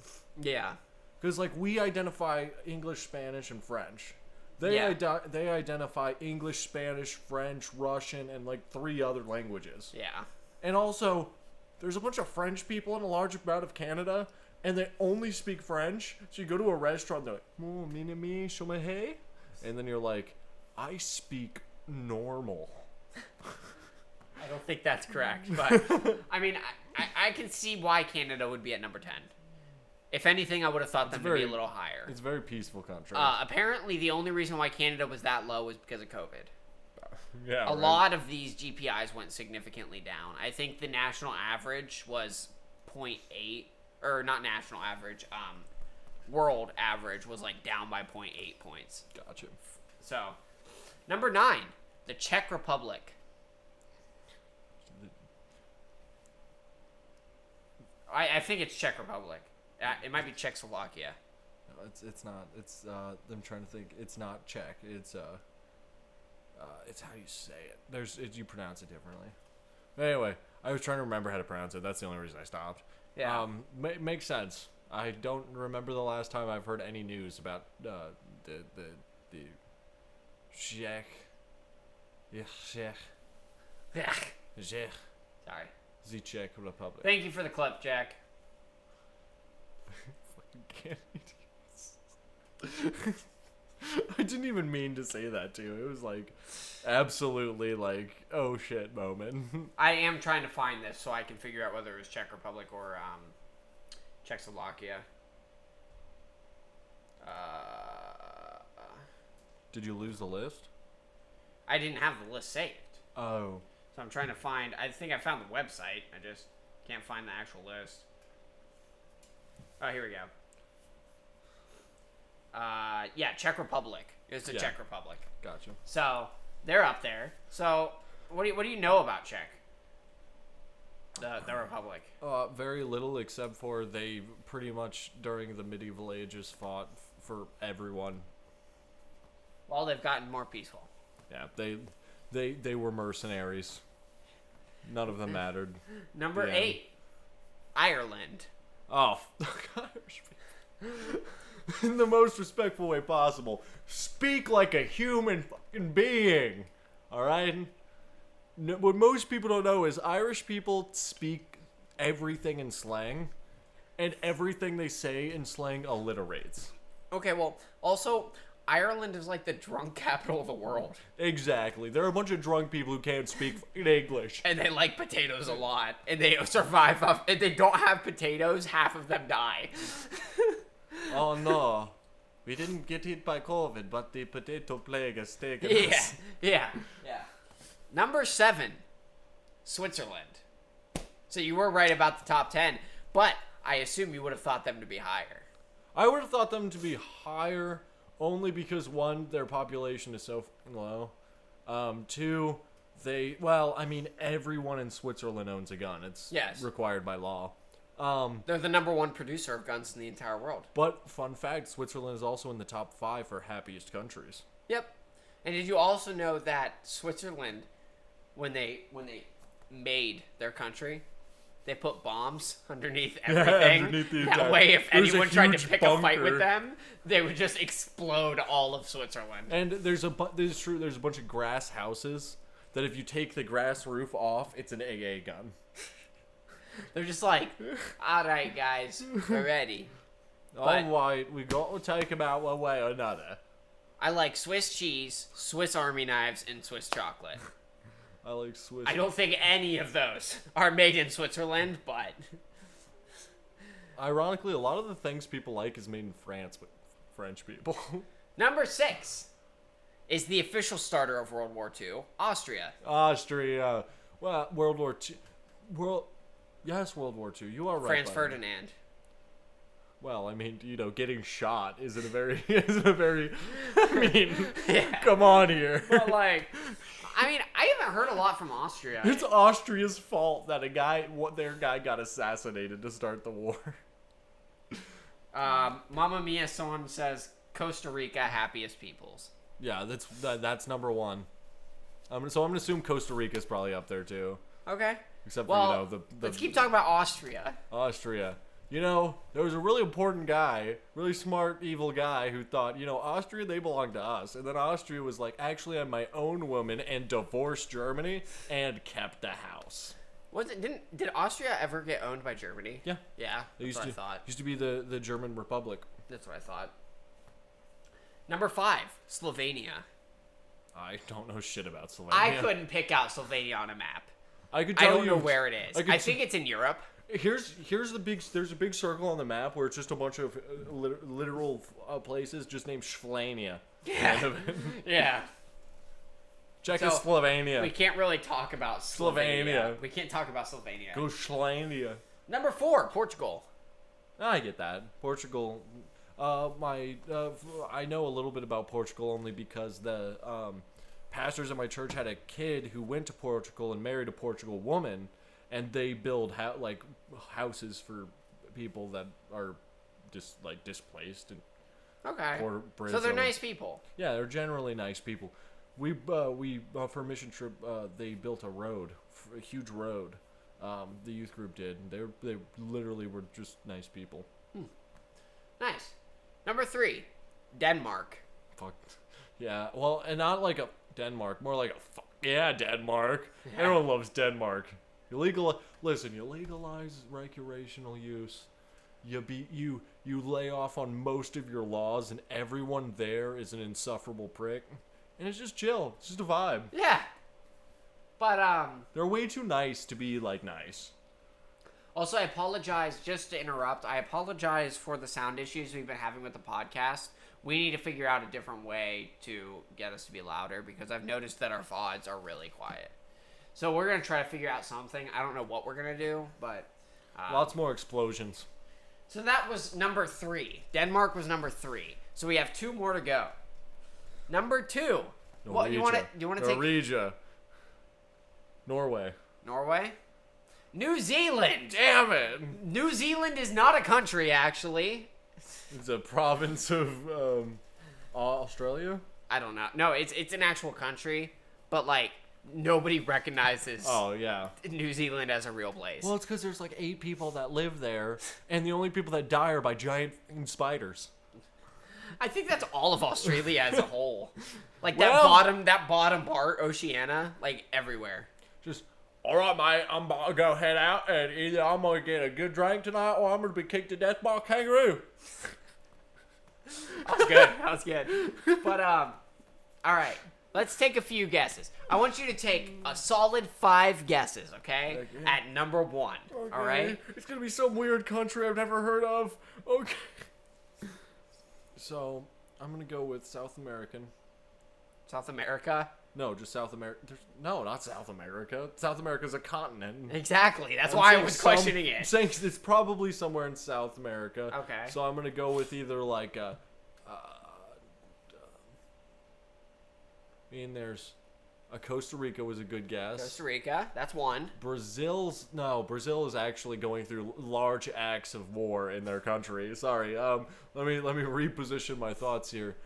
Yeah. Because like we identify English, Spanish, and French. They Yeah. they identify English, Spanish, French, Russian, and like 3 other languages. Yeah. And also, there's a bunch of French people in a large amount of Canada, and they only speak French. So you go to a restaurant, they're like, "Oh, mi, hey," and then you're like, "I speak normal." I don't think that's correct. But, I mean, I can see why Canada would be at number 10. If anything, I would have thought them to be a little higher. It's a very peaceful country. Apparently, the only reason why Canada was that low was because of COVID. Yeah, A lot of these GPIs went significantly down. I think the national average was 0.8, or not national average, world average was like down by 0.8 points. Gotcha. So, number 9, the Czech Republic. I think it's Czech Republic. It might be Czechoslovakia. No, it's not. It's I'm trying to think. It's not Czech. It's how you say it. You pronounce it differently. But anyway, I was trying to remember how to pronounce it. That's the only reason I stopped. Yeah. Makes sense. I don't remember the last time I've heard any news about the Czech. Yeah, Czech. Czech. Sorry. The Czech Republic. Thank you for the clip, Jack. Fucking Canadians. I didn't even mean to say that to you. It was like absolutely like oh shit moment. I am trying to find this so I can figure out whether it was Czech Republic or Czechoslovakia. Did you lose the list? I didn't have the list saved. Oh. So I'm trying to find... I think I found the website. I just can't find the actual list. Oh, here we go. Yeah, Czech Republic. It's the Yeah. Czech Republic. Gotcha. So, they're up there. So, what do you know about Czech? The Republic. Very little, except for they pretty much during the medieval ages fought for everyone. Well, they've gotten more peaceful. Yeah, they were mercenaries. None of them mattered. Number Yeah. 8. Ireland. Oh, Irish people. In the most respectful way possible. Speak like a human fucking being. Alright? What most people don't know is Irish people speak everything in slang, and everything they say in slang alliterates. Okay, well, also, Ireland is like the drunk capital of the world. Exactly. There are a bunch of drunk people who can't speak fucking English. And they like potatoes a lot. And they survive off... If they don't have potatoes, half of them die. Oh no. We didn't get hit by COVID, but the potato plague has taken Yeah, us. yeah. Number 7, Switzerland. So you were right about the top 10, but I assume you would have thought them to be higher. I would have thought them to be higher only because, one, their population is so fucking low. Two, everyone in Switzerland owns a gun. It's Yes. required by law. They're the number 1 producer of guns in the entire world. But, fun fact, Switzerland is also in the top 5 for happiest countries. Yep. And did you also know that Switzerland, when they made their country, they put bombs underneath everything. underneath the that entire- way, if There's a anyone tried to huge pick a fight bunker. with them, they would just explode all of Switzerland. And this is true, there's a bunch of grass houses that if you take the grass roof off, it's an AA gun. They're just like, all right, guys, we're ready. But- Alright, we got to take them out one way or another. I like Swiss cheese, Swiss Army knives, and Swiss chocolate. I like Swiss. I don't think any of those are made in Switzerland, but Ironically, a lot of the things people like is made in France with French people. number 6 is the official starter of World War II, Austria. Austria. Well, World War II. World War II. You are right. Franz buddy. Ferdinand. Well, I mean, getting shot isn't a very. I mean, Yeah. come on here. But like, I mean, I haven't heard a lot from Austria. It's Austria's fault that their guy got assassinated to start the war. Mamma Mia, someone says Costa Rica, happiest peoples. Yeah, that's number 1. So I'm gonna assume Costa Rica is probably up there too. Okay. Except Well, for the let's keep talking about Austria. Austria. There was a really important guy, really smart, evil guy who thought, Austria, they belong to us. And then Austria was like, actually, I'm my own woman, and divorced Germany and kept the house. Did Austria ever get owned by Germany? Yeah. Yeah, It that's what I thought. used to be the German Republic. That's what I thought. Number 5, Slovenia. I don't know shit about Slovenia. I couldn't pick out Slovenia on a map. I could I tell don't you know where it is. I think it's in Europe. There's a big circle on the map where it's just a bunch of literal places just named Slovenia. Yeah. Yeah. Czechoslovakia. We can't really talk about Slovenia. Slovenia. We can't talk about Slovenia. Go Slovenia. Number 4, Portugal. I get that. Portugal. I know a little bit about Portugal only because the pastors at my church had a kid who went to Portugal and married a Portugal woman, and they build houses for people that are just displaced and Okay. or So they're nice people. Yeah, they're generally nice people. We for a mission trip, they built a huge road. The youth group did. They literally were just nice people. Nice. Number 3, Denmark. Fuck. Yeah. Well, and not like a Denmark, more like a fuck yeah, Denmark. Everyone loves Denmark. You legalize recreational use, you lay off on most of your laws, and everyone there is an insufferable prick, and it's just chill. It's just a vibe. Yeah. But They're way too nice to be like nice. also, I apologize, just to interrupt, I apologize for the sound issues we've been having with the podcast. We need to figure out a different way to get us to be louder, because I've noticed that our VODs are really quiet. So we're going to try to figure out something. I don't know what we're going to do, but... Lots more explosions. So that was number 3. Denmark was number 3. So we have 2 more to go. Number 2. What you want to take? Norwegia. Norway. Norway? New Zealand. Damn it! New Zealand is not a country, actually. It's a province of Australia. I don't know. No, it's an actual country, but like nobody recognizes Oh yeah. New Zealand as a real place. Well, it's because there's like 8 people that live there, and the only people that die are by giant fucking spiders. I think that's all of Australia as a whole. Like Well- that bottom part, Oceania, like everywhere. Just, all right, mate, I'm about to go head out, and either I'm gonna get a good drink tonight, or I'm gonna be kicked to death by a kangaroo. That was good. That was good. But all right. Let's take a few guesses. I want you to take a solid 5 guesses, okay? Okay. At number 1. Okay. All right? It's gonna be some weird country I've never heard of. Okay. So, I'm gonna go with South American. South America. No, just South America. No, not South America. South America's a continent. Exactly. That's I'm why I saying was questioning I'm it. saying it's probably somewhere in South America. Okay. So I'm gonna go with either like a. I mean, there's a Costa Rica was a good guess. Costa Rica. That's 1. Brazil is actually going through large acts of war in their country. Sorry. Let me reposition my thoughts here.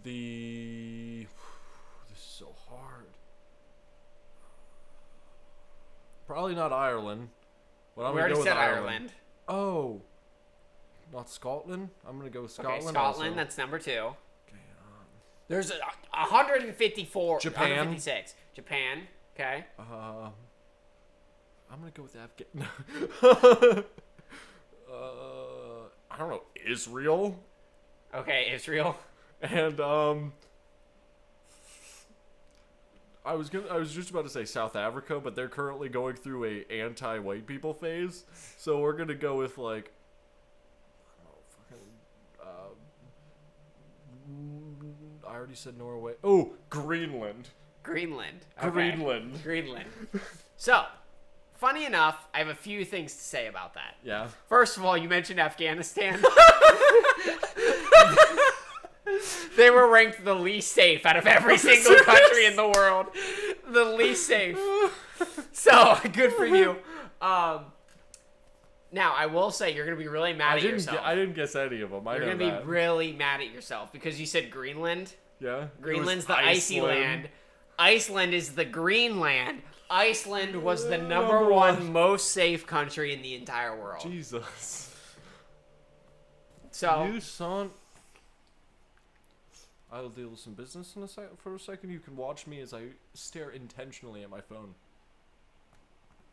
This is so hard. Probably not Ireland. But I'm We gonna already go with said Ireland. Oh, not Scotland. I'm gonna go with Scotland. Okay, Scotland. also. That's number 2. There's 154. Japan. 156. Japan. Okay. I'm gonna go with Afghan. I don't know, Israel, Okay, Israel. and I was just about to say South Africa, but they're currently going through a anti-white people phase, so we're gonna go with like, I already said Norway. Oh, Greenland. Greenland. Okay. Greenland. Greenland. So, funny enough, I have a few things to say about that. Yeah. First of all, you mentioned Afghanistan. They were ranked the least safe out of every single country in the world. The least safe. So, good for you. Now, I will say you're going to be really mad at yourself. I didn't guess any of them. You're going to be really mad at yourself because you said Greenland. Yeah. Greenland's the icy land. Iceland is the Greenland. Iceland was the number one most safe country in the entire world. Jesus. So, You son. I'll deal with some business in for a second. You can watch me as I stare intentionally at my phone.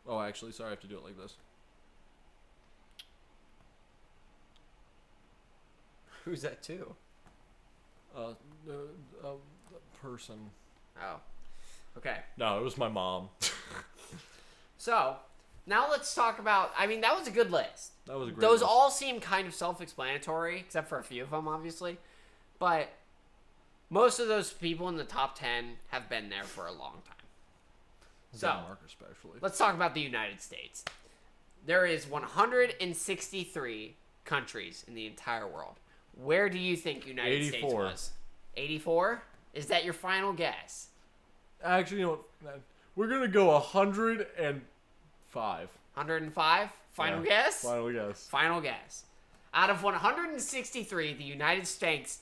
Oh, actually, sorry, I have to do it like this. who's that to? The person. Oh. Okay. No, it was my mom. So, now let's talk about, I mean, that was a good list. That was a great Those list. all seem kind of self-explanatory, except for a few of them, obviously. But most of those people in the top 10 have been there for a long time. So, Denmark especially. let's talk about the United States. There is 163 countries in the entire world. Where do you think United States 84. was? 84? Is that your final guess? Actually, you know what? We're gonna go 105. 105? Final Yeah, guess? Final guess. Final guess. Out of 163, the United States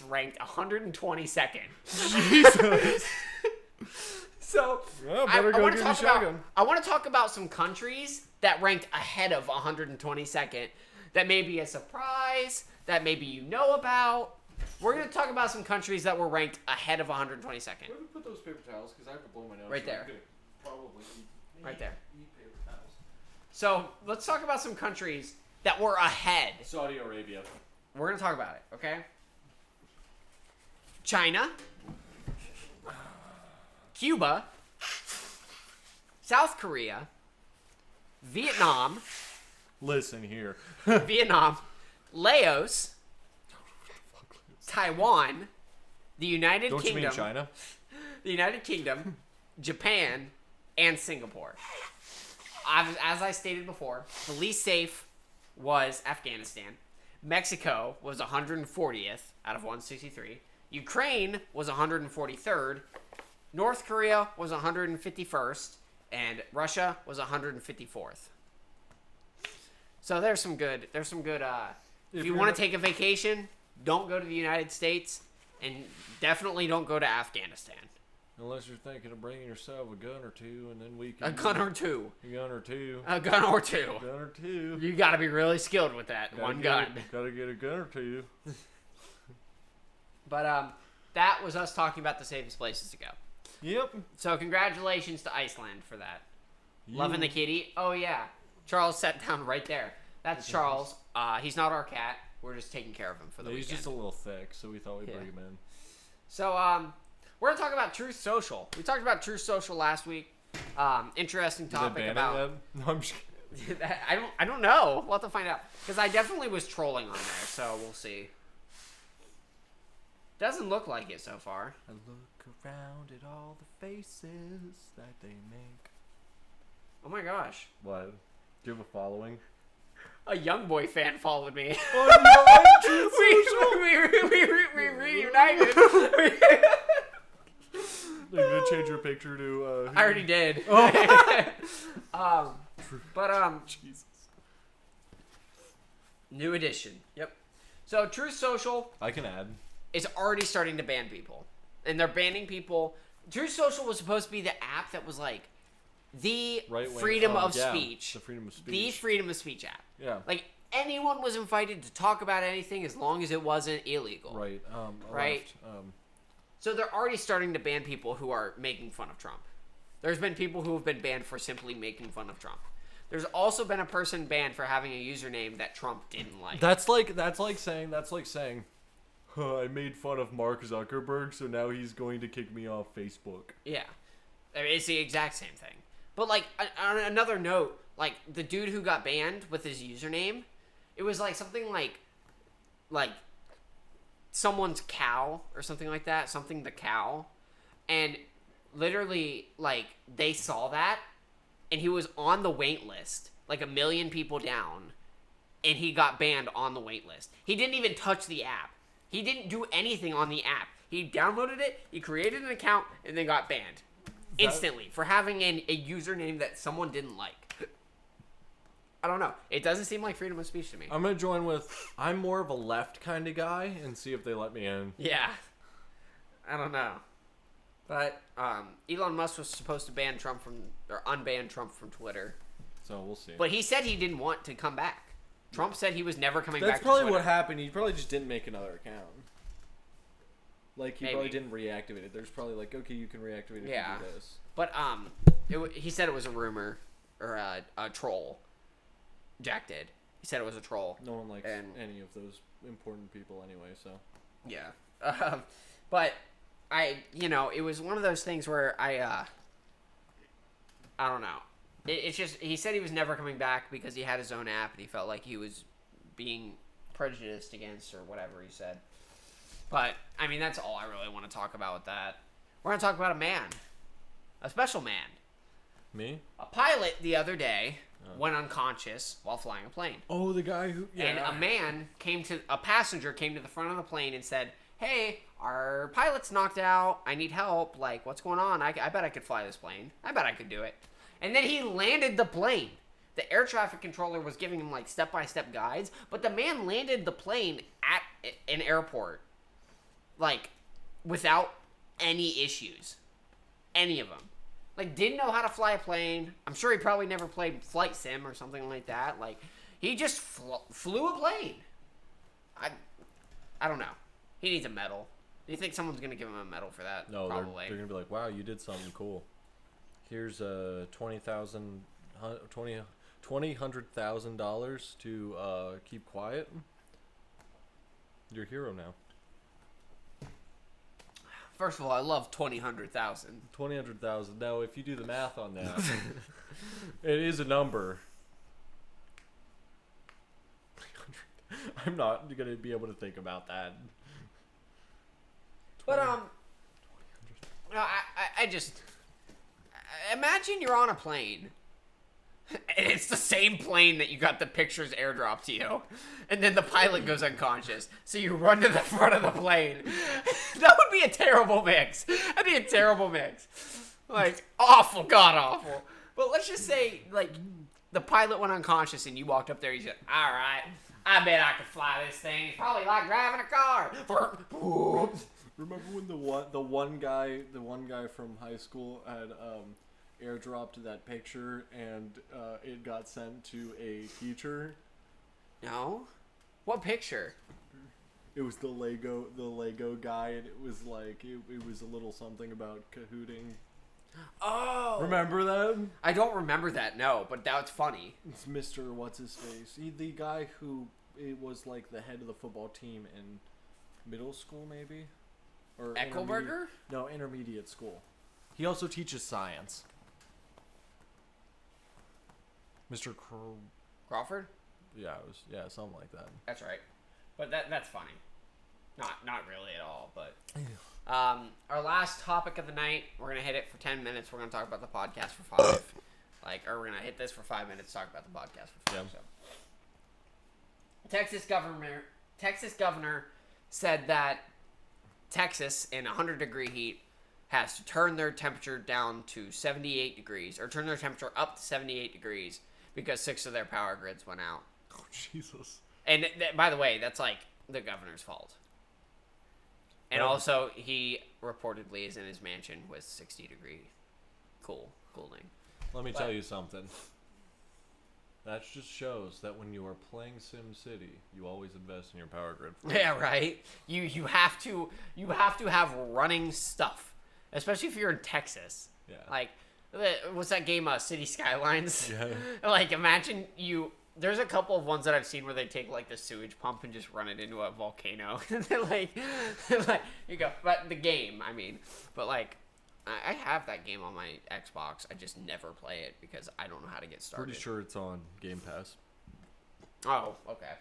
ranked 122nd. Jesus. So, Well, better go wanna get your talk about, shotgun. I want to talk about some countries that ranked ahead of 122nd that may be a surprise, that maybe you know about. We're going to talk about some countries that were ranked ahead of 122nd. Where do we put those paper towels? Because I have to blow my nose. Right so there. I'm gonna probably Right there. eat paper towels. So let's talk about some countries that were ahead. Saudi Arabia. We're gonna talk about it, okay? China, Cuba, South Korea, Vietnam, Listen here. Laos, Taiwan, the United Don't Kingdom, you mean China? the United Kingdom, Japan, and Singapore. As I stated before, the least safe was Afghanistan. Mexico was 140th out of 163. Ukraine was 143rd. North Korea was 151st. And Russia was 154th. So there's some good. If you want to take a vacation, don't go to the United States, and definitely don't go to Afghanistan. Unless you're thinking of bringing yourself a gun or two, and then we can... A gun or two. A gun or two. A gun or two. A gun or two. You got to be really skilled with that one gun. Gotta get a gun or two. But that was us talking about the safest places to go. Yep. So congratulations to Iceland for that. Loving the kitty. Oh yeah, Charles sat down right there. That's Charles. He's not our cat. We're just taking care of him for the He's weekend. just a little thick, so we thought we'd bring him in. So we're gonna talk about Truth Social. We talked about Truth Social last week. Interesting topic about. No, I'm just kidding. I don't know. We'll have to find out because I definitely was trolling on there. So we'll see. Doesn't look like it so far. I look around at all the faces that they make. Oh my gosh. What? Do you have a following? A young boy fan followed me. We reunited. They're gonna change your picture to. I already did. Jesus. New edition. Yep. So Truth Social I can add. is already starting to ban people, and they're banning people. Truth Social was supposed to be the app that was like the freedom of speech. The freedom of speech. The freedom of speech app. Yeah. Like anyone was invited to talk about anything as long as it wasn't illegal. Right. Right. So they're already starting to ban people who are making fun of Trump. There's been people who have been banned for simply making fun of Trump. There's also been a person banned for having a username that Trump didn't like. That's like saying, I made fun of Mark Zuckerberg, so now he's going to kick me off Facebook. Yeah. I mean, it's the exact same thing. But, like, on another note, like, the dude who got banned with his username, it was, like, something like, someone's cow or something like that. Something the cow. And literally, like, they saw that, and he was on the wait list, like 1 million people down, and he got banned on the wait list. He didn't even touch the app. He didn't do anything on the app. He downloaded it, he created an account, and then got banned. Instantly. For having a username that someone didn't like. I don't know. It doesn't seem like freedom of speech to me. I'm going to join with, I'm more of a left kind of guy, and see if they let me in. Yeah. I don't know. But Elon Musk was supposed to ban Trump or unban Trump from Twitter. So we'll see. But he said he didn't want to come back. Trump said he was never coming back That's to probably Twitter. what happened. He probably just didn't make another account. Like, he Maybe. probably didn't reactivate it. There's probably like, okay, you can reactivate it if you do this. But he said it was a rumor or a troll. Jack did. He said it was a troll. No one likes any of those important people anyway, so. Yeah. But it was one of those things where I don't know. It's just, he said he was never coming back because he had his own app and he felt like he was being prejudiced against or whatever he said. But, I mean, that's all I really want to talk about with that. We're going to talk about a man. A special man. Me? A pilot the other day went unconscious while flying a plane. Oh, the guy who... Yeah. And a passenger came to the front of the plane and said, hey, our pilot's knocked out. I need help. Like, what's going on? I bet I could fly this plane. I bet I could do it. And then he landed the plane. The air traffic controller was giving him, like, step-by-step guides. But the man landed the plane at an airport, like, without any issues. Any of them. Like, didn't know how to fly a plane. I'm sure he probably never played flight sim or something like that. Like, he just flew a plane. I don't know. He needs a medal. Do you think someone's going to give him a medal for that? No, probably. they're going to be like, wow, you did something cool. Here's a 20,000 $200,000 to keep quiet. You're a hero now. First of all, I love 100,000. 200,000. Now, if you do the math on that, it is a number. I'm not gonna be able to think about that. But no, I just imagine you're on a plane, and it's the same plane that you got the pictures airdropped to you, and then the pilot goes unconscious, so you run to the front of the plane. That would be a terrible mix. That'd be a terrible mix. Like awful, god awful. But let's just say like the pilot went unconscious, and you walked up there. You said, "All right, I bet I could fly this thing. It's probably like driving a car." Remember when the one guy from high school had airdropped that picture and it got sent to a teacher? No, what picture? It was the Lego guy, and it was like it was a little something about cahooting. Oh, Remember that? I don't remember that. No, but that's funny. It's Mr. What's his face? The guy who it was like the head of the football team in middle school, maybe. Or Eckelberger? No, intermediate school. He also teaches science. Mr. Crawford? Yeah, it was something like that. That's right. But that's funny. Not really at all, but our last topic of the night, we're gonna hit it for 10 minutes. We're gonna talk about the podcast for 5. Or we're gonna hit this for 5 minutes, talk about the podcast for 5. Yeah. So. Texas governor said that Texas in 100-degree heat has to turn their temperature down to 78 degrees, or turn their temperature up to 78 degrees because 6 of their power grids went out. Oh, Jesus. And by the way, that's like the governor's fault. And also, he reportedly is in his mansion with 60-degree cooling. Let me tell you something. That just shows that when you are playing SimCity, you always invest in your power grid. Yeah, right. You have to have running stuff, especially if you're in Texas. Yeah. Like, what's that game? City Skylines. Yeah. Like, imagine you. There's a couple of ones that I've seen where they take like the sewage pump and just run it into a volcano. And they're like you go. But the game, I mean, but like. I have that game on my Xbox. I just never play it because I don't know how to get started. Pretty sure it's on Game Pass. Oh, okay.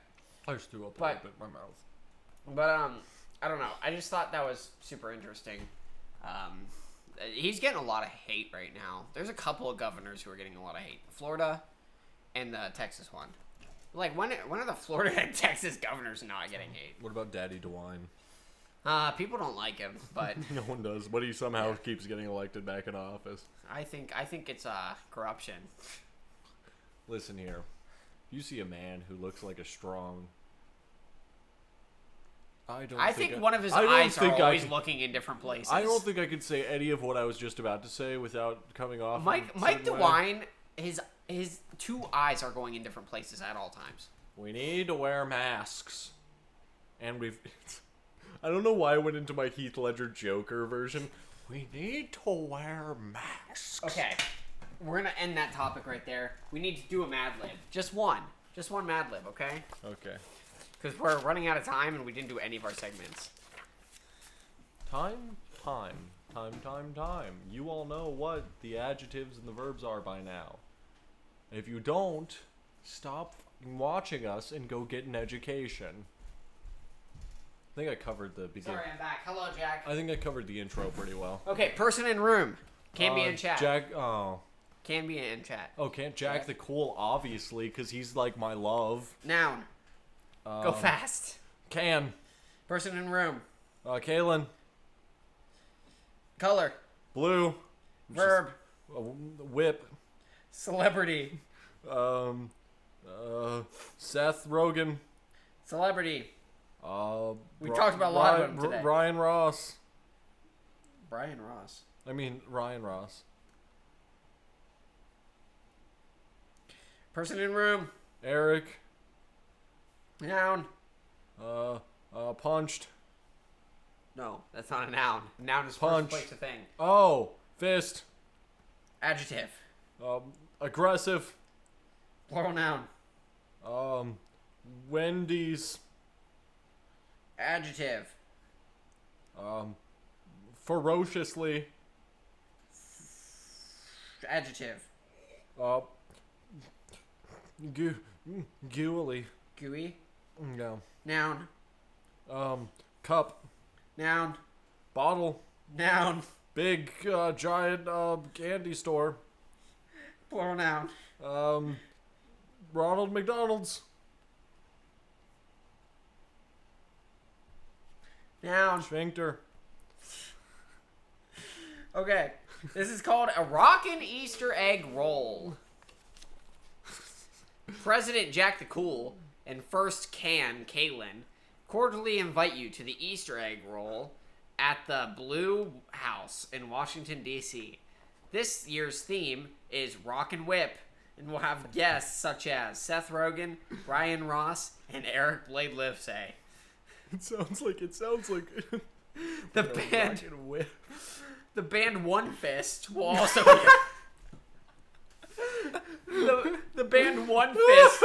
I just threw up a But- little bit in my mouth. But I don't know. I just thought that was super interesting. He's getting a lot of hate right now. There's a couple of governors who are getting a lot of hate. Florida and the Texas one. Like, when are the Florida and Texas governors not getting hate? What about Daddy DeWine? People don't like him, but No one does, but he somehow keeps getting elected back into office. I think it's corruption. Listen here. You see a man who looks like a strong... I think one of his eyes are always looking in different places. I don't think I could say any of what I was just about to say without coming off. Mike DeWine, his 2 eyes are going in different places at all times. We need to wear masks. And we've... I don't know why I went into my Heath Ledger Joker version. We need to wear masks. Okay, we're gonna end that topic right there. We need to do a Mad Lib. Just one Mad Lib, okay? Okay. Because we're running out of time and we didn't do any of our segments. Time. You all know what the adjectives and the verbs are by now. If you don't, stop watching us and go get an education. I think I covered the beginning. Sorry, I'm back. Hello, Jack. I think I covered the intro pretty well. Okay, person in room. Can be in chat. Jack, oh. Can be in chat. Oh, can't Jack the Cool, obviously, because he's like my love. Noun. Go fast. Can. Person in room. Kaylin. Color. Blue. Verb. Whip. Celebrity. Seth Rogen. Celebrity. We Ri- talked about a lot of Ryan- them today. Ryan Ross. Brian Ross. I mean, Ryan Ross. Person in room. Eric. Noun. Punched. No, that's not a noun. Noun is Punch. first place a thing. Oh, fist. Adjective. Aggressive. Plural noun. Wendy's. Adjective. Ferociously. Adjective. Gooey. Gooey. No. Noun. Cup. Noun. Bottle. Noun. Big, giant, candy store. Plural noun. Ronald McDonald's. Noun. Sphincter. Okay. This is called a rockin' Easter egg roll. President Jack the Cool and First Can Caitlin cordially invite you to the Easter egg roll at the Blue House in Washington, D.C. This year's theme is Rock and Whip, and we'll have guests such as Seth Rogen, Ryan Ross, and Eric Blade Livesay. It sounds like The band, the band One Fist will also be. The band One Fist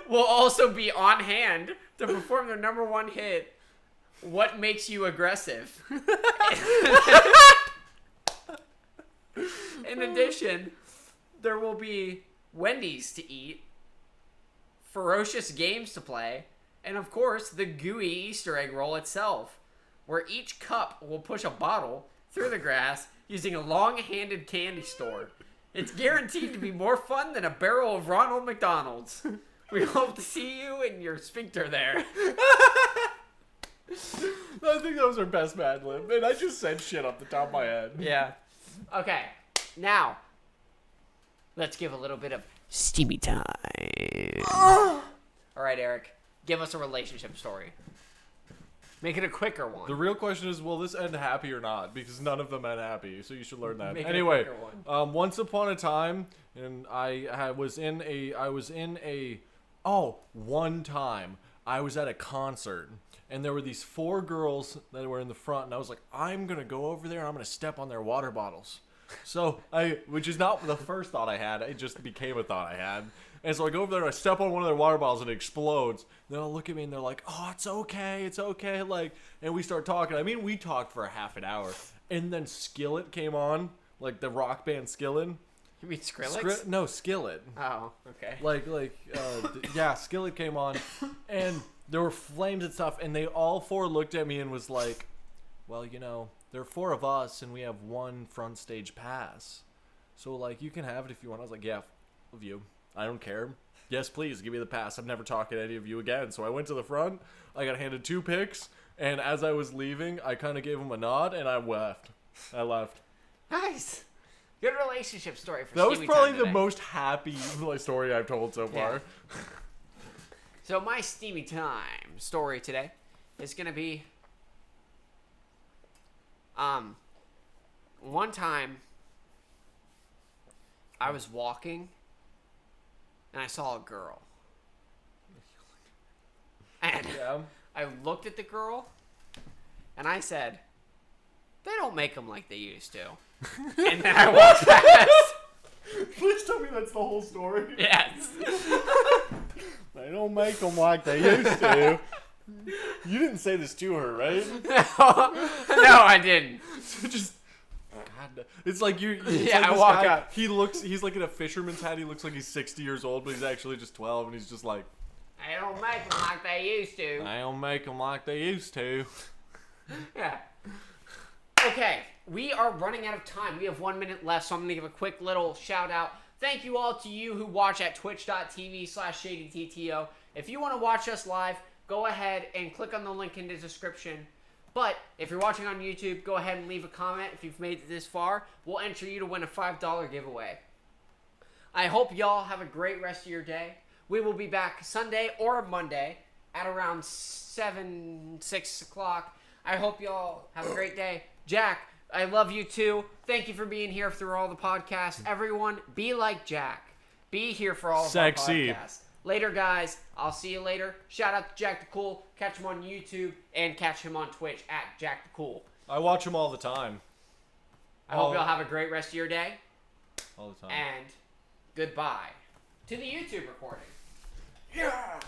will also be on hand to perform their number one hit, "What Makes You Aggressive." In addition, there will be Wendy's to eat, ferocious games to play, and of course, the gooey Easter egg roll itself, where each cup will push a bottle through the grass using a long-handed candy store. It's guaranteed to be more fun than a barrel of Ronald McDonald's. We hope to see you and your sphincter there. I think that was our best Mad Lib, and I just said shit off the top of my head. Yeah. Okay, now, let's give a little bit of steamy time. All right, Eric, give us a relationship story. Make it a quicker one. The real question is, will this end happy or not? Because none of them end happy, so you should learn that. Make it a Anyway, quicker one. once upon a time, and one time I was at a concert, and there were these 4 girls that were in the front, and I was like, I'm gonna go over there and I'm gonna step on their water bottles. So which is not the first thought I had, it just became a thought I had. And so I go over there and I step on one of their water bottles and it explodes. Then they'll look at me and they're like, oh, it's okay. Like, and we start talking. I mean, we talked for a half an hour. And then Skillet came on, like the rock band Skillet. You mean Skrillex? No, Skillet. Oh, okay. Yeah, Skillet came on. And there were flames and stuff. And they all 4 looked at me and was like, well, you know, there are 4 of us and we have 1 front stage pass. So, like, you can have it if you want. I was like, yeah, of you. I don't care. Yes, please, give me the pass. I'm never talking to any of you again. So I went to the front. I got handed 2 picks. And as I was leaving, I kind of gave him a nod and I left. Nice. Good relationship story for That was Steamy probably Time the today. most happy story I've told so far. Yeah. So my Steamy Time story today is going to be... One time, I was walking... and I saw a girl. And Yeah. I looked at the girl, and I said, they don't make them like they used to. And then I walked past. Please tell me that's the whole story. Yes. They don't make them like they used to. You didn't say this to her, right? No, I didn't. Just... God, it's like you. Yeah, like I this walk guy, up. He's like in a fisherman's hat. He looks like he's 60 years old, but he's actually just 12, and he's just like, They don't make them like they used to. I don't make them like they used to. Yeah. Okay, we are running out of time. We have 1 minute left, so I'm going to give a quick little shout out. Thank you all to you who watch at twitch.tv/ShadyTTO. If you want to watch us live, go ahead and click on the link in the description. But if you're watching on YouTube, go ahead and leave a comment. If you've made it this far, we'll enter you to win a $5 giveaway. I hope y'all have a great rest of your day. We will be back Sunday or Monday at around 6 o'clock. I hope y'all have a great day. Jack, I love you too. Thank you for being here through all the podcasts. Everyone, be like Jack. Be here for all of Sexy. our podcasts. Later, guys. I'll see you later. Shout out to Jack the Cool. Catch him on YouTube and catch him on Twitch at Jack the Cool. I watch him all the time. I hope y'all have a great rest of your day. All the time. And goodbye. to the YouTube recording. Yeah.